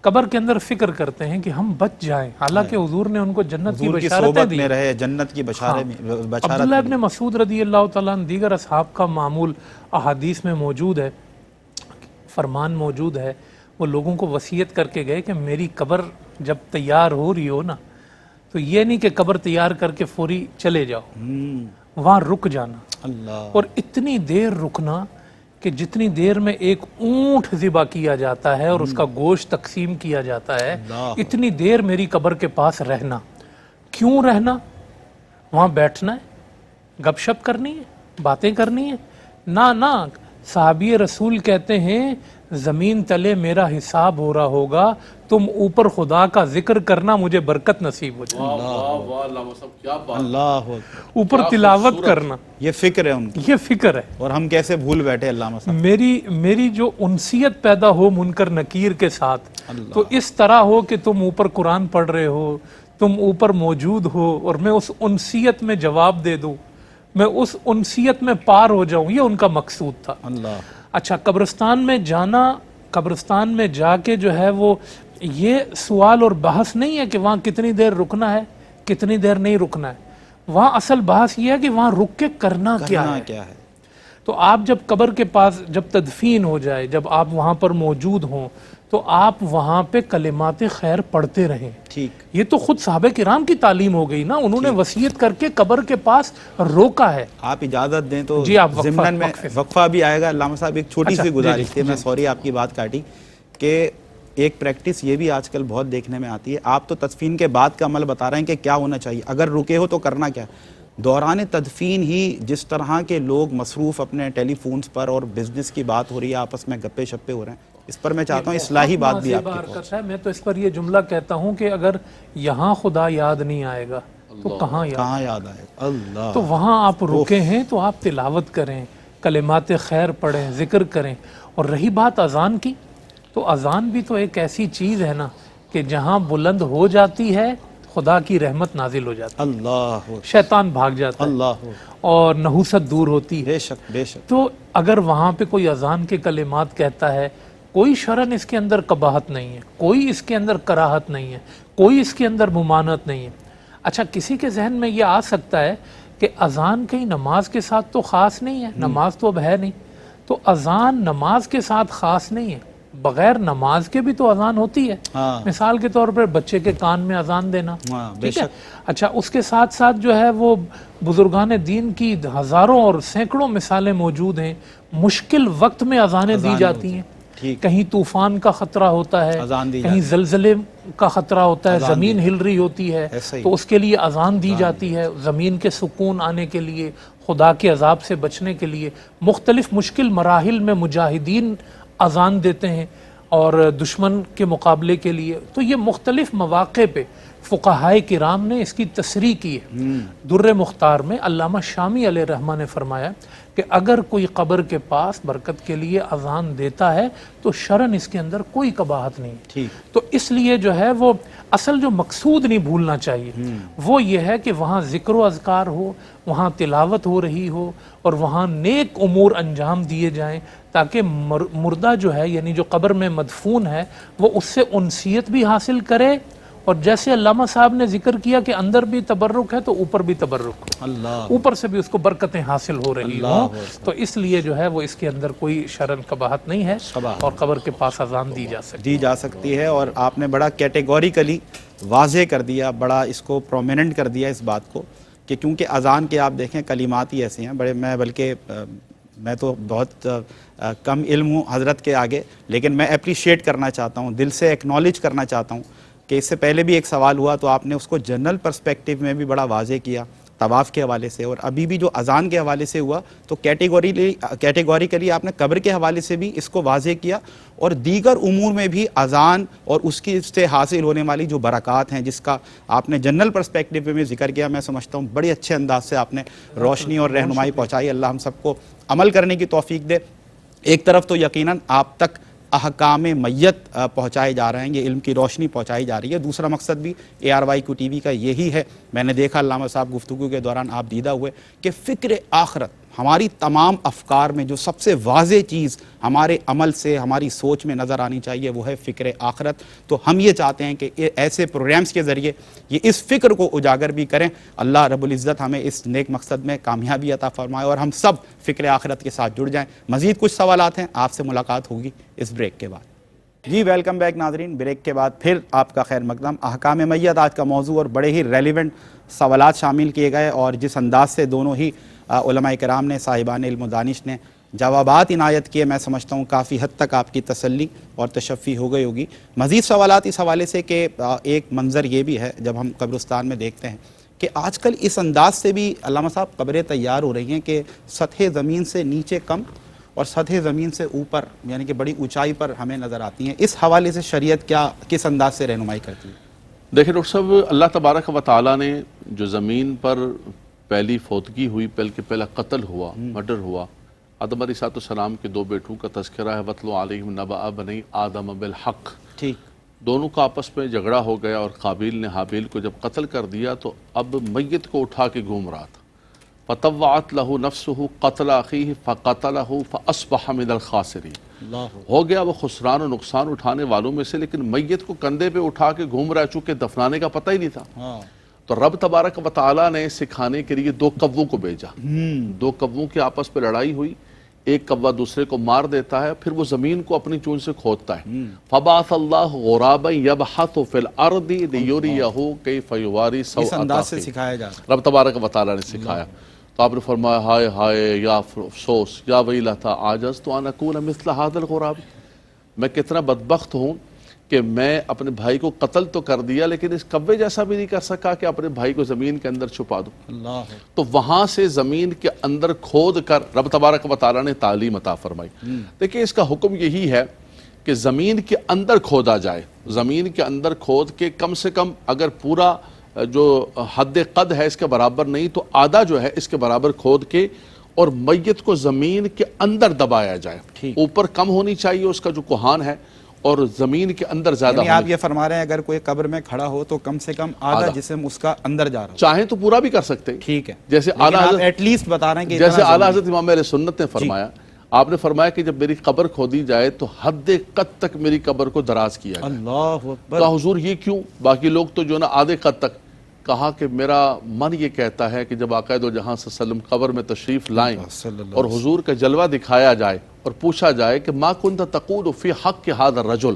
Speaker 4: قبر کے اندر فکر کرتے ہیں کہ ہم بچ جائیں، حالانکہ حضور نے ان کو جنت کی بشارتیں دی.
Speaker 2: میں رہے، جنت کی بشارت.
Speaker 4: عبداللہ ابن مسعود رضی اللہ تعالیٰ عنہ دیگر اصحاب کا معمول احادیث میں موجود ہے، فرمان موجود ہے. وہ لوگوں کو وصیت کر کے گئے کہ میری قبر جب تیار ہو رہی ہو نا تو یہ نہیں کہ قبر تیار کر کے فوری چلے جاؤ، وہاں رک جانا.
Speaker 2: اللہ.
Speaker 4: اور اتنی دیر رکنا کہ جتنی دیر میں ایک اونٹ ذبح کیا جاتا ہے اور اس کا گوشت تقسیم کیا جاتا ہے، اتنی دیر میری قبر کے پاس رہنا. کیوں رہنا؟ وہاں بیٹھنا ہے، گپ شپ کرنی ہے، باتیں کرنی ہے؟ نہ. صحابی رسول کہتے ہیں زمین تلے میرا حساب ہو رہا ہوگا، تم اوپر خدا کا ذکر کرنا، مجھے برکت نصیب ہو جائے.
Speaker 2: اللہ.
Speaker 4: اوپر تلاوت کرنا،
Speaker 2: یہ فکر ہے ان کی،
Speaker 4: یہ فکر ہے.
Speaker 2: اور ہم کیسے بھول بیٹھے علامہ صاحب.
Speaker 4: میری جو انسیت پیدا ہو منکر نکیر کے ساتھ، تو اس طرح ہو کہ تم اوپر قرآن پڑھ رہے ہو، تم اوپر موجود ہو اور میں اس انسیت میں جواب دے دوں، میں اس انسیت میں پار ہو جاؤں. یہ ان کا مقصود تھا.
Speaker 2: اللہ.
Speaker 4: اچھا، قبرستان میں جانا، قبرستان میں جا کے جو ہے وہ یہ سوال اور بحث نہیں ہے کہ وہاں کتنی دیر رکنا ہے، کتنی دیر نہیں رکنا ہے. وہاں اصل بحث یہ ہے کہ وہاں رک کے کرنا کیا ہے. تو آپ جب قبر کے پاس جب تدفین ہو جائے، جب آپ وہاں پر موجود ہوں، تو آپ وہاں پہ کلمات خیر پڑھتے رہیں.
Speaker 2: ٹھیک.
Speaker 4: یہ تو خود صحابہ کرام کی تعلیم ہو گئی نا، انہوں نے وصیت کر کے قبر کے پاس روکا ہے.
Speaker 2: آپ اجازت دیں تو
Speaker 4: جی آپ
Speaker 2: ضمن میں وقفہ بھی آئے گا. علامہ صاحب ایک چھوٹی سی گزارش تھی، میں سوری آپ کی بات کاٹی، کہ ایک پریکٹس یہ بھی آج کل بہت دیکھنے میں آتی ہے. آپ تو تدفین کے بعد کا عمل بتا رہے ہیں کہ کیا ہونا چاہیے، اگر رکے ہو تو کرنا کیا. دوران تدفین ہی جس طرح کے لوگ مصروف اپنے ٹیلی فونز پر اور بزنس کی بات ہو رہی ہے، آپس میں گپے شپے ہو رہے ہیں، اس پر میں چاہتا ہوں اصلاحی بات بھی آپ کی.
Speaker 4: میں تو اس پر یہ جملہ کہتا ہوں کہ اگر یہاں خدا یاد نہیں آئے گا تو کہاں
Speaker 2: یاد آئے گا. اللہ.
Speaker 4: تو وہاں آپ رکے ہیں تو آپ تلاوت کریں، کلمات خیر پڑھیں، ذکر کریں. اور رہی بات اذان کی، تو اذان بھی تو ایک ایسی چیز ہے نا کہ جہاں بلند ہو جاتی ہے خدا کی رحمت نازل ہو جاتی ہے،
Speaker 2: اللہ،
Speaker 4: شیطان بھاگ جاتا ہے،
Speaker 2: اللہ،
Speaker 4: اور نحوست دور ہوتی ہے.
Speaker 2: بے شک بے شک.
Speaker 4: تو اگر وہاں پہ کوئی اذان کے کلمات کہتا ہے، کوئی شرعاً اس کے اندر قباحت نہیں ہے، کوئی اس کے اندر کراہت نہیں ہے، کوئی اس کے اندر ممانعت نہیں ہے. اچھا، کسی کے ذہن میں یہ آ سکتا ہے کہ اذان کہیں نماز کے ساتھ تو خاص نہیں ہے، نماز تو اب ہے نہیں، تو اذان نماز کے ساتھ خاص نہیں ہے، بغیر نماز کے بھی تو اذان ہوتی ہے. مثال کے طور پر بچے کے کان میں اذان دینا، ٹھیک ہے. اچھا، اس کے ساتھ ساتھ جو ہے وہ بزرگان دین کی ہزاروں اور سینکڑوں مثالیں موجود ہیں. مشکل وقت میں اذانیں دی جاتی ہیں، کہیں طوفان کا خطرہ ہوتا ہے، کہیں زلزلے کا خطرہ ہوتا ہے، زمین ہل رہی ہوتی ہے، تو اس کے لیے اذان دی جاتی ہے. زمین کے سکون آنے کے لیے، خدا کے عذاب سے بچنے کے لیے مختلف مشکل مراحل میں مجاہدین اذان دیتے ہیں، اور دشمن کے مقابلے کے لیے. تو یہ مختلف مواقع پہ فقہائے کرام نے اس کی تصریح کی ہے. در مختار میں علامہ شامی علیہ رحمہ نے فرمایا کہ اگر کوئی قبر کے پاس برکت کے لیے اذان دیتا ہے تو شرعاً اس کے اندر کوئی قباحت نہیں. تو اس لیے جو ہے وہ اصل جو مقصود نہیں بھولنا چاہیے وہ یہ ہے کہ وہاں ذکر و اذکار ہو، وہاں تلاوت ہو رہی ہو، اور وہاں نیک امور انجام دیے جائیں، تاکہ مردہ جو ہے، یعنی جو قبر میں مدفون ہے، وہ اس سے انسیت بھی حاصل کرے. اور جیسے علامہ صاحب نے ذکر کیا کہ اندر بھی تبرک ہے تو اوپر بھی تبرک ہو، اوپر سے بھی اس کو برکتیں حاصل ہو رہی ہوں. تو اس لیے جو ہے وہ اس کے اندر کوئی شرعاً قباحت نہیں ہے، اور قبر کے پاس اذان دی جا سکتی ہے. اور آپ نے بڑا کیٹیگوریکلی واضح کر دیا، بڑا اس کو پرومیننٹ کر دیا اس بات کو، کہ کیونکہ اذان کے آپ دیکھیں کلمات ہی ایسے ہیں بڑے. میں تو بہت کم علم ہوں حضرت کے آگے، لیکن میں اپریشیٹ کرنا چاہتا ہوں، دل سے ایکنالج کرنا چاہتا ہوں کہ اس سے پہلے بھی ایک سوال ہوا تو آپ نے اس کو جنرل پرسپیکٹیو میں بھی بڑا واضح کیا طواف کے حوالے سے، اور ابھی بھی جو اذان کے حوالے سے ہوا تو کیٹیگوریکلی آپ نے قبر کے حوالے سے بھی اس کو واضح کیا، اور دیگر امور میں بھی اذان اور اس کی سے حاصل ہونے والی جو برکات ہیں جس کا آپ نے جنرل پرسپیکٹیو میں ذکر کیا. میں سمجھتا ہوں بڑے اچھے انداز سے آپ نے روشنی اور رہنمائی پہنچائی. اللہ ہم سب کو عمل کرنے کی توفیق دے. ایک طرف تو یقیناً آپ تک احکام میت پہنچائے جا رہے ہیں، یہ علم کی روشنی پہنچائی جا رہی ہے. دوسرا مقصد بھی ARYQ TV کا یہی ہے. میں نے دیکھا علامہ صاحب گفتگو کے دوران آپ دیدہ ہوئے کہ فکر آخرت ہماری تمام افکار میں جو سب سے واضح چیز ہمارے عمل سے ہماری سوچ میں نظر آنی چاہیے وہ ہے فکر آخرت. تو ہم یہ چاہتے ہیں کہ ایسے پروگرامز کے ذریعے یہ اس فکر کو اجاگر بھی کریں. اللہ رب العزت ہمیں اس نیک مقصد میں کامیابی عطا فرمائے اور ہم سب فکر آخرت کے ساتھ جڑ جائیں. مزید کچھ سوالات ہیں، آپ سے ملاقات ہوگی اس بریک کے بعد. جی ویلکم بیک ناظرین. بریک کے بعد پھر آپ کا خیر مقدم. احکام میت آج کا موضوع، اور بڑے ہی ریلیونٹ سوالات شامل کیے گئے، اور جس انداز سے دونوں ہی علماء کرام نے، صاحبان علم و دانش نے جوابات عنایت کیے، میں سمجھتا ہوں کافی حد تک آپ کی تسلی اور تشفی ہو گئی ہوگی. مزید سوالات اس حوالے سے کہ ایک منظر یہ بھی ہے جب ہم قبرستان میں دیکھتے ہیں کہ آج کل اس انداز سے بھی علامہ صاحب قبریں تیار ہو رہی ہیں کہ سطح زمین سے نیچے کم اور سطح زمین سے اوپر، یعنی کہ بڑی اونچائی پر ہمیں نظر آتی ہیں. اس حوالے سے شریعت کس انداز سے رہنمائی کرتی ہے؟
Speaker 3: دیکھیں ڈاکٹر صاحب، اللہ تبارک و تعالیٰ نے جو زمین پر پہلی فوتگی ہوئی، پہلا قتل ہوا، مرڈر ہوا، آدم علیہ السلام کے دو بیٹوں کا تذکرہ ہے، وَاتْلُ عَلَيْهِمْ نَبَأَ بَنِي آدَمَ بِالْحَقِّ.
Speaker 2: ٹھیک.
Speaker 3: دونوں کا آپس میں جھگڑا ہو گیا، اور قابیل نے حابیل کو جب قتل کر دیا تو اب میت کو اٹھا کے گھوم رہا تھا. فَطَوَّعَتْ لَهُ نَفْسُهُ قَتْلَ أَخِيهِ فَقَتَلَهُ فَأَصْبَحَ مِنَ الْخَاسِرِينَ. ہو گیا وہ خسران و نقصان اٹھانے والوں میں سے، لیکن میت کو کندھے پہ اٹھا کے گھوم رہا ہے، چونکہ دفنانے کا پتہ ہی نہیں تھا. تو رب تبارک و تعالیٰ نے سکھانے کے لیے 2 کووں کو بھیجا. 2 کووں کی آپس پہ لڑائی ہوئی, ایک کوا دوسرے کو مار دیتا ہے, پھر وہ زمین کو اپنی چونچ سے کھودتا ہے. فَبَعَثَ اللَّهُ غُرَابًا يَبْحَثُ فِي الْأَرْضِ لِيُرِيَهُ كَيْفَ يُوَارِي
Speaker 2: اس
Speaker 3: سَوْءَةَ
Speaker 2: انداز سے
Speaker 3: أَخِيهِ.
Speaker 2: سکھایا جا رہا ہے.
Speaker 3: رب تبارک و تعالیٰ نے سکھایا. تو آپ نے فرمایا ہائے ہائے یا افسوس یا ویلتا عاجزت ان اکون مثل هذا الغراب, میں کتنا بدبخت ہوں کہ میں اپنے بھائی کو قتل تو کر دیا لیکن اس کوے جیسا بھی نہیں کر سکا کہ اپنے بھائی کو زمین کے اندر چھپا دوں.
Speaker 2: اللہ
Speaker 3: تو وہاں سے زمین کے اندر کھود کر رب تبارک و تعالیٰ نے تعلیم عطا فرمائی. دیکھیں اس کا حکم یہی ہے کہ زمین کے اندر کھودا جائے, زمین کے اندر کھود کے کم سے کم اگر پورا جو حد قد ہے اس کے برابر نہیں تو آدھا جو ہے اس کے برابر کھود کے اور میت کو زمین کے اندر دبایا جائے. اوپر کم ہونی چاہیے اس کا جو کوہان ہے اور زمین کے اندر زیادہ
Speaker 2: یعنی آپ یہ فرما رہے ہیں اگر کوئی قبر میں کھڑا ہو تو کم سے کم آدھا جسم اس کا اندر جا رہا ہو.
Speaker 3: چاہیں تو پورا بھی کر سکتے ہیں.
Speaker 2: ٹھیک ہے,
Speaker 3: جیسے
Speaker 2: لیکن آپ ایٹ لیسٹ بتا رہے ہیں کہ
Speaker 3: جیسے اعلیٰ حضرت امام اہل سنت نے فرمایا, آپ نے فرمایا کہ جب میری قبر کھودی جائے تو حد قد تک میری قبر کو دراز کیا جائے.
Speaker 2: اللہ اکبر.
Speaker 3: کہا حضور یہ کیوں؟ باقی لوگ تو جو نا آدھے قد تک. کہا کہ میرا من یہ کہتا ہے کہ جب آقا دو جہاں صلی اللہ علیہ وسلم قبر میں تشریف لائیں اور حضور کا جلوہ دکھایا جائے اور پوچھا جائے کہ ما کنت تقول فی حق هذا الرجل,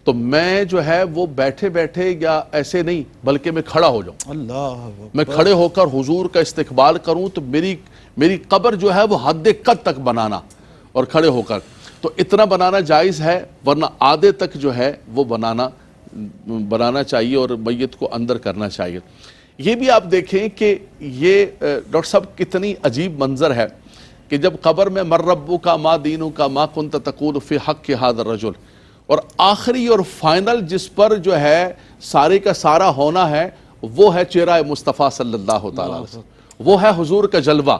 Speaker 3: تو میں جو ہے وہ بیٹھے بیٹھے یا ایسے نہیں بلکہ میں کھڑا ہو جاؤں.
Speaker 2: اللہ
Speaker 3: میں کھڑے ہو کر حضور کا استقبال کروں تو میری قبر جو ہے وہ حد قد تک بنانا اور کھڑے ہو کر, تو اتنا بنانا جائز ہے, ورنہ آدھے تک جو ہے وہ بنانا چاہیے اور میت کو اندر کرنا چاہیے. یہ بھی آپ دیکھیں کہ یہ ڈاکٹر صاحب کتنی عجیب منظر ہے کہ جب قبر میں مر ربک ما دینک ما کنت تقول فی حق هذا الرجل, اور آخری اور فائنل جس پر جو ہے سارے کا سارا ہونا ہے وہ ہے چہرہ مصطفیٰ صلی اللہ تعالیٰ علیہ وسلم, وہ ہے حضور کا جلوہ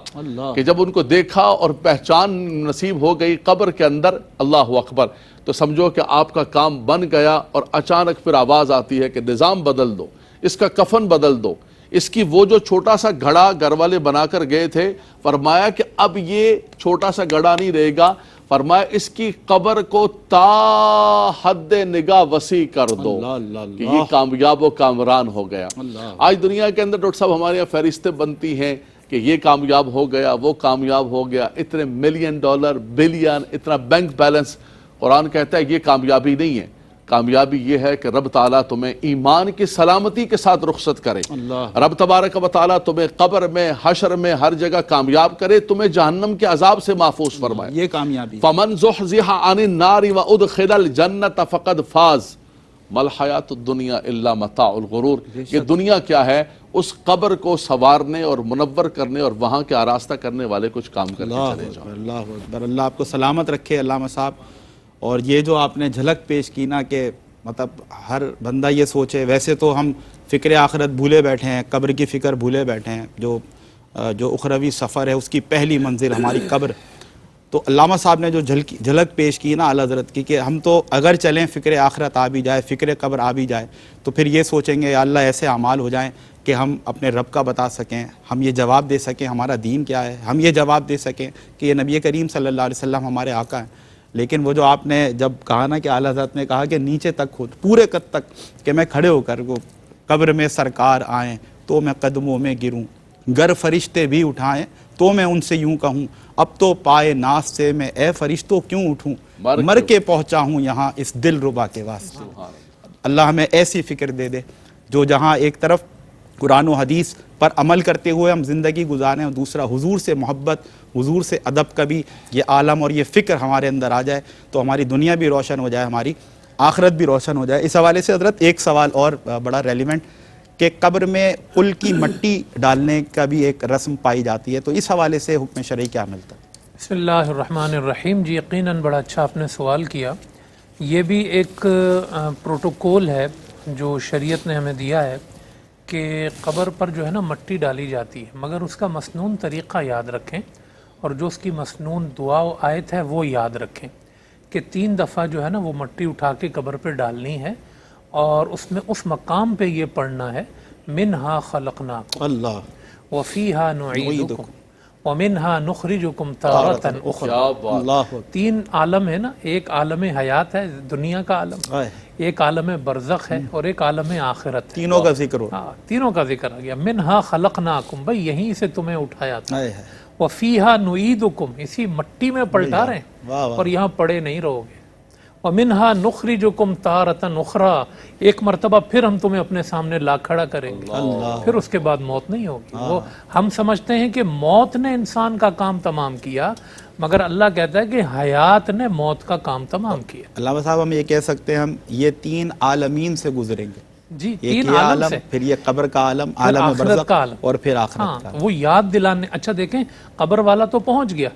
Speaker 3: کہ جب ان کو دیکھا اور پہچان نصیب ہو گئی قبر کے اندر, اللہ اکبر, تو سمجھو کہ آپ کا کام بن گیا. اور اچانک پھر آواز آتی ہے کہ نظام بدل دو, اس کا کفن بدل دو, اس کی وہ جو چھوٹا سا گھڑا گھر والے بنا کر گئے تھے, فرمایا کہ اب یہ چھوٹا سا گھڑا نہیں رہے گا, فرمایا اس کی قبر کو تا حد نگاہ وسیع کر دو کہ یہ کامیاب و کامران ہو گیا. آج دنیا کے اندر ڈاکٹر صاحب ہمارے یہاں فہرستیں بنتی ہیں کہ یہ کامیاب ہو گیا, وہ کامیاب ہو گیا, اتنے $1,000,000 بلین, اتنا بینک بیلنس. قرآن کہتا ہے یہ کامیابی نہیں ہے, کامیابی یہ ہے کہ رب تعالیٰ تمہیں ایمان کی سلامتی کے ساتھ رخصت کرے. رب تبارک و تعالیٰ تمہیں قبر میں, حشر میں, ہر جگہ کامیاب کرے, تمہیں جہنم کے عذاب سے محفوظ فرمائے.
Speaker 2: یہ کامیابی.
Speaker 3: فَمَنْ زُحْزِحَ عَنِ النَّارِ وَأُدْخِلَ الْجَنَّةَ فَقَدْ فَازَ مَا الْحَيَاةُ الدُّنْيَا إِلَّا مَتَاعُ الْغُرُورِ. یہ دنیا کیا ہے؟ اس قبر کو سنوارنے اور منور کرنے اور وہاں کے آراستہ کرنے والے کچھ کام کر کے چلے جاؤ.
Speaker 2: اللہ اکبر. اللہ آپ کو سلامت رکھے علامہ صاحب. اور یہ جو آپ نے جھلک پیش کی نا کہ مطلب ہر بندہ یہ سوچے, ویسے تو ہم فکر آخرت بھولے بیٹھے ہیں, قبر کی فکر بھولے بیٹھے ہیں, جو اخروی سفر ہے اس کی پہلی منزل ہماری قبر. تو علامہ صاحب نے جو جھلک پیش کی نا اعلیٰ حضرت کی کہ ہم تو اگر چلیں فکر آخرت آ بھی جائے, فکر قبر آ بھی جائے, تو پھر یہ سوچیں گے یا اللہ ایسے اعمال ہو جائیں کہ ہم اپنے رب کا بتا سکیں, ہم یہ جواب دے سکیں ہمارا دین کیا ہے, ہم یہ جواب دے سکیں کہ یہ نبی کریم صلی اللہ علیہ وسلم ہمارے آقا ہیں. لیکن وہ جو آپ نے جب کہا نا کہ اعلیٰ حضرت نے کہا کہ نیچے تک کھود, پورے قد تک, کہ میں کھڑے ہو کر وہ قبر میں سرکار آئیں تو میں قدموں میں گروں, گر فرشتے بھی اٹھائیں تو میں ان سے یوں کہوں, اب تو پائے ناس سے میں اے فرشتوں کیوں اٹھوں, مر کے پہنچا ہوں یہاں اس دل ربا کے واسطے. اللہ ہمیں ایسی فکر دے دے جو جہاں ایک طرف قرآن و حدیث پر عمل کرتے ہوئے ہم زندگی گزاریں, اور دوسرا حضور سے محبت, حضور سے ادب کا بھی یہ عالم اور یہ فکر ہمارے اندر آ جائے تو ہماری دنیا بھی روشن ہو جائے, ہماری آخرت بھی روشن ہو جائے. اس حوالے سے حضرت ایک سوال اور بڑا ریلیونٹ کہ قبر میں کل کی مٹی ڈالنے کا بھی ایک رسم پائی جاتی ہے, تو اس حوالے سے حکم شرعی کیا ملتا ہے؟
Speaker 4: بسم اللہ الرحمن الرحیم. جی یقیناً بڑا اچھا آپ نے سوال کیا. یہ بھی ایک پروٹوکول ہے جو شریعت نے ہمیں دیا ہے کہ قبر پر جو ہے نا مٹی ڈالی جاتی ہے, مگر اس کا مسنون طریقہ یاد رکھیں اور جو اس کی مسنون دعا و آیت ہے وہ یاد رکھیں کہ 3 دفعہ جو ہے نا وہ مٹی اٹھا کے قبر پہ ڈالنی ہے, اور اس میں اس مقام پہ یہ پڑھنا ہے منہا خلقناکم
Speaker 2: اللہ
Speaker 4: وفیہا نعیدکم وَمِنْهَا نُخْرِجُكُمْ تَارَةً أُخْرَى.
Speaker 3: کیا بات.
Speaker 2: اللہ
Speaker 4: تین عالم ہے نا، ایک عالم حیات ہے دنیا کا عالم، ایک عالم برزخ ہے اور ایک عالم آخرت ہے.
Speaker 2: تینوں کا ذکر ہو.
Speaker 4: ہاں تینوں کا ذکر آ گیا. منہا خلقناکم، بھائی یہیں سے تمہیں اٹھایا تھا.
Speaker 2: ہائے ہائے.
Speaker 4: وفیہا نعیدکم، اسی مٹی میں پلٹا رہے ہیں
Speaker 2: واہ واہ.
Speaker 4: اور یہاں پڑے نہیں رہو گے. ومنہا نخرجکم تارۃ اخری، ایک مرتبہ پھر ہم تمہیں اپنے سامنے لا کھڑا کریں گے، پھر اس کے بعد موت نہیں ہوگی. وہ ہم سمجھتے ہیں کہ موت نے انسان کا کام تمام کیا، مگر اللہ کہتا ہے کہ حیات نے موت کا کام تمام کیا.
Speaker 2: علامہ صاحب ہم یہ کہہ سکتے ہیں ہم یہ تین عالمین سے گزریں گے.
Speaker 4: جی
Speaker 2: ایک
Speaker 4: تین
Speaker 2: یہ
Speaker 4: عالم
Speaker 2: عالم،
Speaker 4: سے،
Speaker 2: پھر یہ قبر کا عالم،
Speaker 4: پھر
Speaker 2: عالم
Speaker 4: آخرت
Speaker 2: برزخ،
Speaker 4: کا عالم.
Speaker 2: اور پھر آخرت
Speaker 4: ہاں
Speaker 2: کا.
Speaker 4: وہ یاد دلانے. اچھا دیکھیں قبر والا تو پہنچ گیا،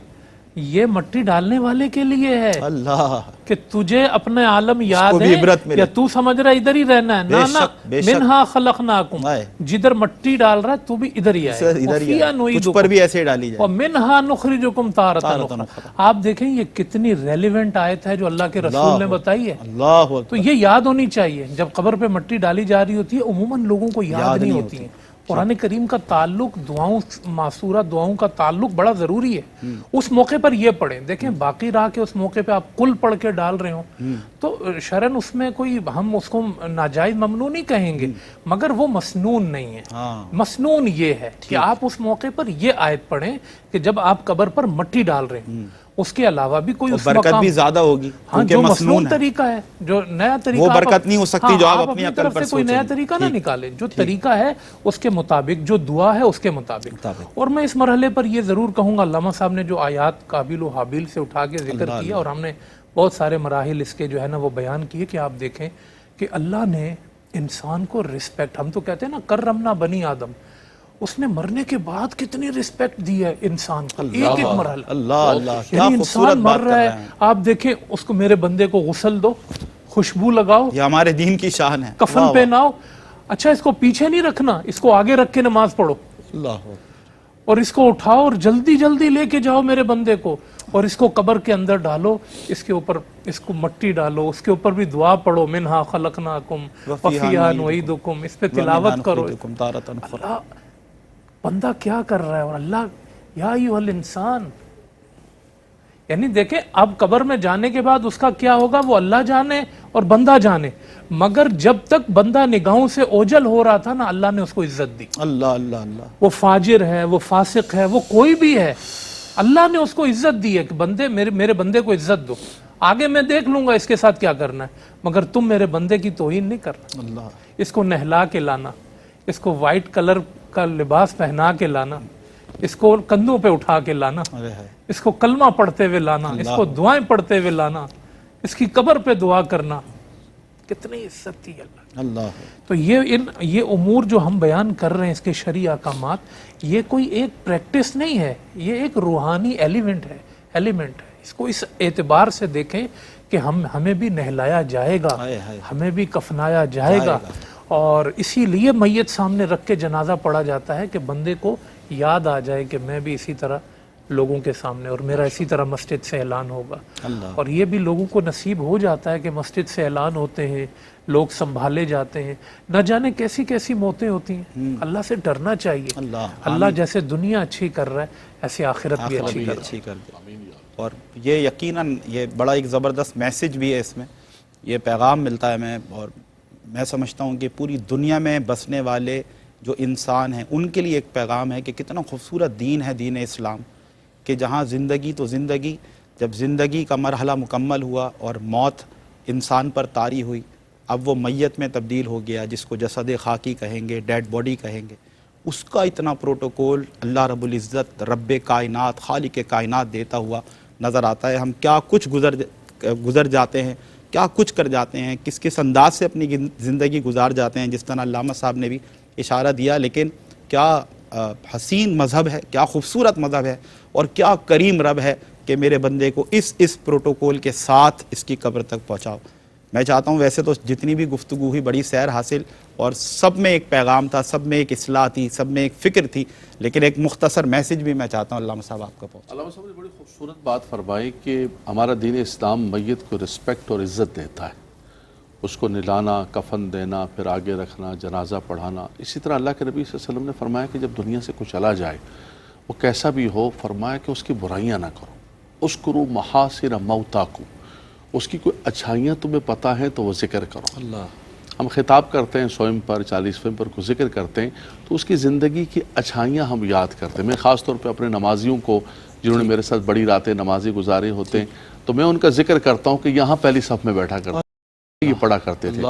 Speaker 4: یہ مٹی ڈالنے والے کے لیے ہے
Speaker 2: اللہ
Speaker 4: کہ تجھے اپنے عالم یاد
Speaker 2: کو بھی
Speaker 4: ہے
Speaker 2: عبرت ملے.
Speaker 4: یا تو سمجھ رہا ہے ادھر ہی رہنا ہے.
Speaker 2: بے
Speaker 4: نا
Speaker 2: شک، بے شک.
Speaker 4: منہا خلقناکم،
Speaker 2: ہائے.
Speaker 4: جدھر مٹی ڈال رہا ہے تو بھی ادھر ہی آئے.
Speaker 2: ادھر ہی
Speaker 4: وفیہا
Speaker 2: ہے. کچھ
Speaker 4: نعیدکم
Speaker 2: پر بھی ایسے ڈالی جائے.
Speaker 4: ومنہا نخرجکم تارۃ
Speaker 2: تارۃ
Speaker 4: اخری.
Speaker 2: اخری.
Speaker 4: آپ دیکھیں یہ کتنی ریلیونٹ آیت ہے جو اللہ کے رسول نے بتائی ہے.
Speaker 2: اللہ
Speaker 4: تو
Speaker 2: اکبر.
Speaker 4: یہ یاد ہونی چاہیے. جب قبر پہ مٹی ڈالی جا رہی ہوتی ہے عموماً لوگوں کو یاد نہیں ہوتی ہیں. قرآن کریم کا تعلق دعاؤں، معصورہ دعاؤں کا تعلق بڑا ضروری ہے. اس موقع پر یہ پڑھیں. دیکھیں باقی راہ کے اس موقع پہ آپ کل پڑھ کے ڈال رہے ہوں تو شرعاً اس میں کوئی ہم اس کو ناجائز ممنوع نہیں کہیں گے، مگر وہ مسنون نہیں ہے. مسنون یہ ہے کہ آپ اس موقع پر یہ آیت پڑھیں کہ جب آپ قبر پر مٹی ڈال رہے ہیں، اس کے علاوہ بھی کوئی اس
Speaker 2: برکت
Speaker 4: مقام،
Speaker 2: بھی زیادہ ہوگی
Speaker 4: ہاں
Speaker 2: کیونکہ
Speaker 4: جو
Speaker 2: مسنون
Speaker 4: مسنون
Speaker 2: ہے.
Speaker 4: طریقہ ہے، جو نیا طریقہ
Speaker 2: وہ
Speaker 4: آپ
Speaker 2: برکت نہیں ہو سکتی جو آپ اپنی عقل
Speaker 4: طرف
Speaker 2: پر
Speaker 4: سے کوئی
Speaker 2: سوچیں.
Speaker 4: نیا طریقہ نہ نکالیں. جو طریقہ ہے اس کے مطابق، جو دعا ہے اس کے مطابق. اور میں اس مرحلے پر یہ ضرور کہوں گا، علامہ صاحب نے جو آیات قابل و حابیل سے اٹھا کے ذکر کیا اور ہم نے بہت سارے مراحل اس کے جو ہے نا وہ بیان کیے کہ آپ دیکھیں کہ اللہ نے انسان کو رسپیکٹ، ہم تو کہتے ہیں نا کرمنا بنی آدم، اس نے مرنے کے بعد کتنی رسپیکٹ دی ہے انسان کو. ایک ایک مرحلہ.
Speaker 2: اللہ اللہ کیا
Speaker 4: یعنی
Speaker 2: خوبصورت
Speaker 4: انسان
Speaker 2: بات
Speaker 4: مر
Speaker 2: کر
Speaker 4: رہا
Speaker 2: رہے
Speaker 4: ہے،
Speaker 2: ہیں.
Speaker 4: آپ دیکھیں اس کو، میرے بندے کو غسل دو، خوشبو لگاؤ،
Speaker 2: یہ ہمارے دین کی شان ہے.
Speaker 4: کفن پہناؤ. اچھا اس کو پیچھے نہیں رکھنا، اس کو آگے رکھ کے نماز پڑھو
Speaker 2: اللہ
Speaker 4: اور اس کو اٹھاؤ اور جلدی جلدی لے کے جاؤ میرے بندے کو اور اس کو قبر کے اندر ڈالو. اس کے اوپر اس کو مٹی ڈالو، اس کے اوپر بھی دعا پڑھو، منہا خلقناکم وفیہا نعیدکم، اس پہ تلاوت کرو. اللہ بندہ کیا کر رہا ہے اور اللہ یا ایھا الانسان. یعنی دیکھیں اب قبر میں جانے کے بعد اس کا کیا ہوگا وہ اللہ جانے اور بندہ جانے، مگر جب تک بندہ نگاہوں سے اوجھل ہو رہا تھا نا اللہ نے اس کو عزت دی.
Speaker 2: اللہ اللہ اللہ.
Speaker 4: وہ فاجر ہے، وہ فاسق ہے، وہ کوئی بھی ہے، اللہ نے اس کو عزت دی ہے کہ بندے میرے بندے کو عزت دو. آگے میں دیکھ لوں گا اس کے ساتھ کیا کرنا ہے، مگر تم میرے بندے کی توہین نہیں کرنا.
Speaker 2: اللہ.
Speaker 4: اس کو نہلا کے لانا، اس کو وائٹ کلر کا لباس پہنا کے لانا، اس کو کندھوں پہ اٹھا کے لانا، اس کو کلمہ پڑھتے ہوئے لانا، اس کو دعائیں پڑھتے ہوئے لانا، اس کی قبر پہ دعا کرنا، کتنی عزت تھی اللہ.
Speaker 2: اللہ.
Speaker 4: تو یہ امور جو ہم بیان کر رہے ہیں اس کے شرعی احکامات، یہ کوئی ایک پریکٹس نہیں ہے، یہ ایک روحانی ایلیمنٹ ہے. اس کو اس اعتبار سے دیکھیں کہ ہمیں بھی نہلایا جائے گا، ہمیں بھی کفنایا جائے گا، اور اسی لیے میت سامنے رکھ کے جنازہ پڑھا جاتا ہے کہ بندے کو یاد آ جائے کہ میں بھی اسی طرح لوگوں کے سامنے، اور میرا اسی طرح مسجد سے اعلان ہوگا. اور یہ بھی لوگوں کو نصیب ہو جاتا ہے کہ مسجد سے اعلان ہوتے ہیں، لوگ سنبھالے جاتے ہیں. نہ جانے کیسی کیسی موتیں ہوتی ہیں. اللہ سے ڈرنا چاہیے. اللہ جیسے دنیا اچھی کر رہا ہے ایسے آخرت بھی اچھی کر رہا ہے.
Speaker 2: اور یہ یقیناً یہ بڑا ایک زبردست میسج بھی ہے اس میں، یہ پیغام ملتا ہے میں سمجھتا ہوں کہ پوری دنیا میں بسنے والے جو انسان ہیں ان کے لیے ایک پیغام ہے کہ کتنا خوبصورت دین ہے دین اسلام، کہ جہاں زندگی تو زندگی، جب زندگی کا مرحلہ مکمل ہوا اور موت انسان پر طاری ہوئی، اب وہ میت میں تبدیل ہو گیا جس کو جسد خاکی کہیں گے، ڈیڈ باڈی کہیں گے. اس کا اتنا پروٹوکول اللہ رب العزت رب کائنات خالق کائنات دیتا ہوا نظر آتا ہے. ہم کیا کچھ گزر جاتے ہیں، کیا کچھ کر جاتے ہیں، کس کس انداز سے اپنی زندگی گزار جاتے ہیں، جس طرح علامہ صاحب نے بھی اشارہ دیا. لیکن کیا حسین مذہب ہے، کیا خوبصورت مذہب ہے، اور کیا کریم رب ہے کہ میرے بندے کو اس پروٹوکول کے ساتھ اس کی قبر تک پہنچاؤ. میں چاہتا ہوں، ویسے تو جتنی بھی گفتگو ہوئی بڑی سیر حاصل، اور سب میں ایک پیغام تھا، سب میں ایک اصلاح تھی، سب میں ایک فکر تھی، لیکن ایک مختصر میسج بھی میں چاہتا ہوں علامہ صاحب آپ کو پہنچے.
Speaker 3: علامہ صاحب نے بڑی خوبصورت بات فرمائی کہ ہمارا دین اسلام میت کو رسپیکٹ اور عزت دیتا ہے، اس کو نلانا، کفن دینا، پھر آگے رکھنا، جنازہ پڑھانا. اسی طرح اللہ کے نبی صلی اللہ علیہ وسلم نے فرمایا کہ جب دنیا سے کوئی چلا جائے وہ کیسا بھی ہو، فرمایا کہ اس کی برائیاں نہ کرو، اذکروا محاسن موتاکم، اس کی کوئی اچھائیاں تمہیں پتہ ہیں تو وہ ذکر کرو۔
Speaker 2: اللہ،
Speaker 3: ہم خطاب کرتے ہیں 100 پر 40 پر کو ذکر کرتے ہیں تو اس کی زندگی کی اچھائیاں ہم یاد کرتے ہیں۔ میں خاص طور پہ اپنے نمازیوں کو جنہوں نے میرے ساتھ بڑی راتیں نمازی گزارے ہوتے ہیں تو میں ان کا ذکر کرتا ہوں کہ یہاں پہلی صف میں بیٹھا کرتا یہ پڑھا کرتے تھے۔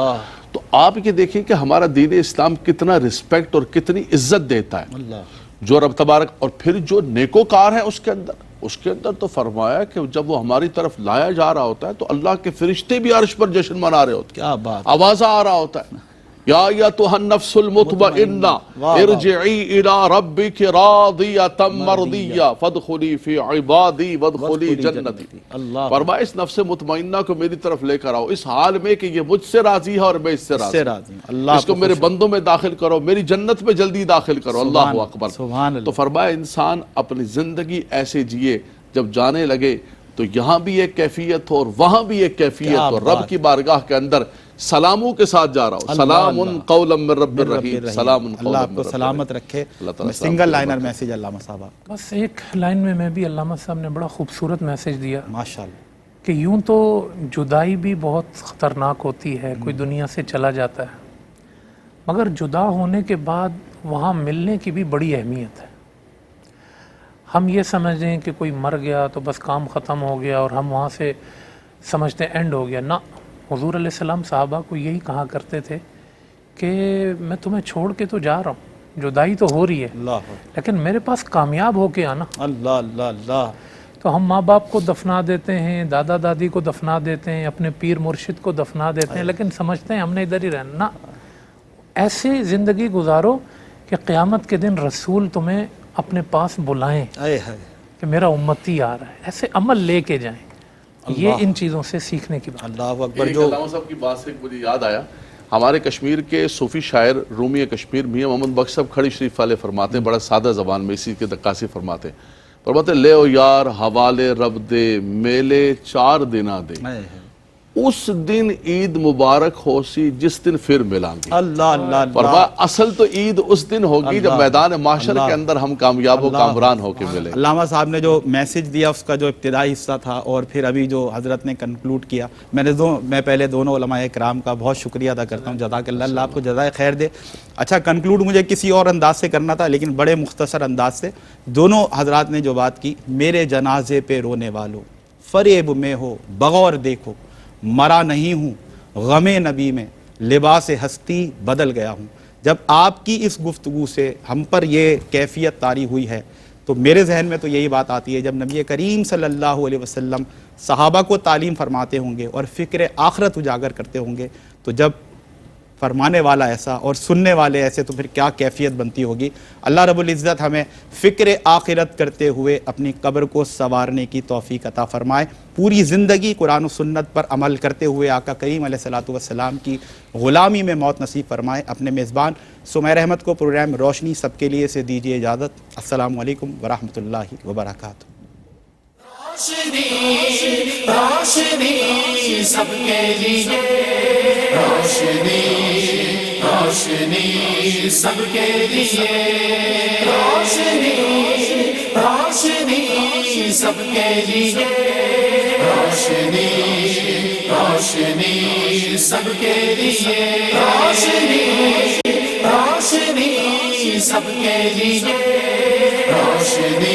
Speaker 3: تو آپ یہ دیکھیں کہ ہمارا دین اسلام کتنا رسپیکٹ اور کتنی عزت دیتا ہے
Speaker 2: اللہ،
Speaker 3: جو رب تبارک، اور پھر جو نیکوکار ہے اس کے اندر تو فرمایا کہ جب وہ ہماری طرف لایا جا رہا ہوتا ہے تو اللہ کے فرشتے بھی عرش پر جشن منا رہے ہوتے ہیں،
Speaker 2: کیا بات،
Speaker 3: آوازہ آ رہا ہوتا ہے، یا ایتھا النفس المطمئنہ ارجعی الی ربک راضیۃ مرضیہ فادخلی فی عبادی وادخلی جنتی۔
Speaker 2: اللہ،
Speaker 3: فرمایا اس نفس مطمئنہ کو میری طرف لے کر آؤ اس حال میں کہ یہ مجھ سے راضی ہے اور میں اس سے راضی ہوں،
Speaker 2: اللہ
Speaker 3: اس کو میرے بندوں میں داخل کرو، میری جنت میں جلدی داخل کرو۔ اللہ اکبر۔
Speaker 2: سبحان اللہ۔
Speaker 3: تو فرمایا انسان اپنی زندگی ایسے جیے جب جانے لگے تو یہاں بھی ایک کیفیت ہو اور وہاں بھی ایک کیفیت ہو، رب کی بارگاہ کے اندر سلاموں کے ساتھ جا رہا ہو، سلام قولا من رب الرحیم، سلام
Speaker 2: اللہ
Speaker 3: قولا
Speaker 2: آپ
Speaker 3: من
Speaker 2: کو
Speaker 3: رب
Speaker 2: سلامت رکھے۔
Speaker 3: اللہ تعالیٰ
Speaker 2: سنگل لائنر میسیج علامہ صاحب،
Speaker 4: بس ایک لائن میں بھی علامہ صاحب نے بڑا خوبصورت میسج دیا
Speaker 2: ماشاءاللہ،
Speaker 4: کہ یوں تو جدائی بھی بہت خطرناک ہوتی ہے، کوئی دنیا سے چلا جاتا ہے، مگر جدا ہونے کے بعد وہاں ملنے کی بھی بڑی اہمیت ہے۔ ہم یہ سمجھیں کہ کوئی مر گیا تو بس کام ختم ہو گیا اور ہم وہاں سے سمجھتے ہیں اینڈ ہو گیا، نہ، حضور علیہ السلام صحابہ کو یہی کہا کرتے تھے کہ میں تمہیں چھوڑ کے تو جا رہا ہوں، جدائی تو ہو رہی ہے
Speaker 2: اللہ،
Speaker 4: لیکن میرے پاس کامیاب ہو کے آنا۔
Speaker 2: اللہ، اللہ، اللہ،
Speaker 4: تو ہم ماں باپ کو دفنا دیتے ہیں، دادا دادی کو دفنا دیتے ہیں، اپنے پیر مرشد کو دفنا دیتے ہیں، لیکن سمجھتے ہیں ہم نے ادھر ہی رہنا۔ نہ، ایسے زندگی گزارو کہ قیامت کے دن رسول تمہیں اپنے پاس بلائیں کہ میرا امتی آ رہا ہے، ایسے عمل لے کے جائیں۔ یہ ان چیزوں سے سیکھنے کی بات۔
Speaker 2: اللہ اکبر۔
Speaker 3: ایک علامہ صاحب کی بات سے مجھے یاد آیا، ہمارے کشمیر کے صوفی شاعر رومی کشمیر میاں محمد بخش صاحب کھڑی شریف والے فرماتے ہیں، بڑا سادہ زبان میں اسی کے عکاسی فرماتے ہیں، فرماتے لے او یار حوالے رب دے میلے 4 دنہ دے، اس دن عید مبارک ہو سی جس دن پھر ملیں گے۔
Speaker 2: اللہ، اللہ،
Speaker 3: فرمایا اصل تو عید اس دن ہوگی جب میدان محشر کے اندر ہم کامیاب و کامران ہو کے ملیں۔
Speaker 2: علامہ صاحب نے جو میسج دیا اس کا جو ابتدائی حصہ تھا اور پھر ابھی جو حضرت نے کنکلوڈ کیا، میں پہلے دونوں علماء کرام کا بہت شکریہ ادا کرتا ہوں، جزاک اللہ، اللہ آپ کو جزائے خیر دے۔ اچھا، کنکلوڈ مجھے کسی اور انداز سے کرنا تھا لیکن بڑے مختصر انداز سے دونوں حضرات نے جو بات کی، میرے جنازے پہ رونے والوں فریب میں ہو بغور دیکھو، مرا نہیں ہوں غم نبی میں، لباس ہستی بدل گیا ہوں۔ جب آپ کی اس گفتگو سے ہم پر یہ کیفیت طاری ہوئی ہے تو میرے ذہن میں تو یہی بات آتی ہے، جب نبی کریم صلی اللہ علیہ وسلم صحابہ کو تعلیم فرماتے ہوں گے اور فکر آخرت اجاگر کرتے ہوں گے تو جب فرمانے والا ایسا اور سننے والے ایسے تو پھر کیا کیفیت بنتی ہوگی۔ اللہ رب العزت ہمیں فکر آخرت کرتے ہوئے اپنی قبر کو سنوارنے کی توفیق عطا فرمائے، پوری زندگی قرآن و سنت پر عمل کرتے ہوئے آقا کریم علیہ الصلوۃ والسلام کی غلامی میں موت نصیب فرمائے۔ اپنے میزبان سمیر احمد کو پروگرام روشنی سب کے لیے سے دیجیے اجازت۔ السلام علیکم ورحمۃ اللہ وبرکاتہ۔
Speaker 1: روشنی سب کے لیے، روشنی روشنی سب کے لیے، روشنی روشنی سب کے لیے، روشنی روشنی سب کے لیے، روشنی روشنی سب کے لیے، روشنی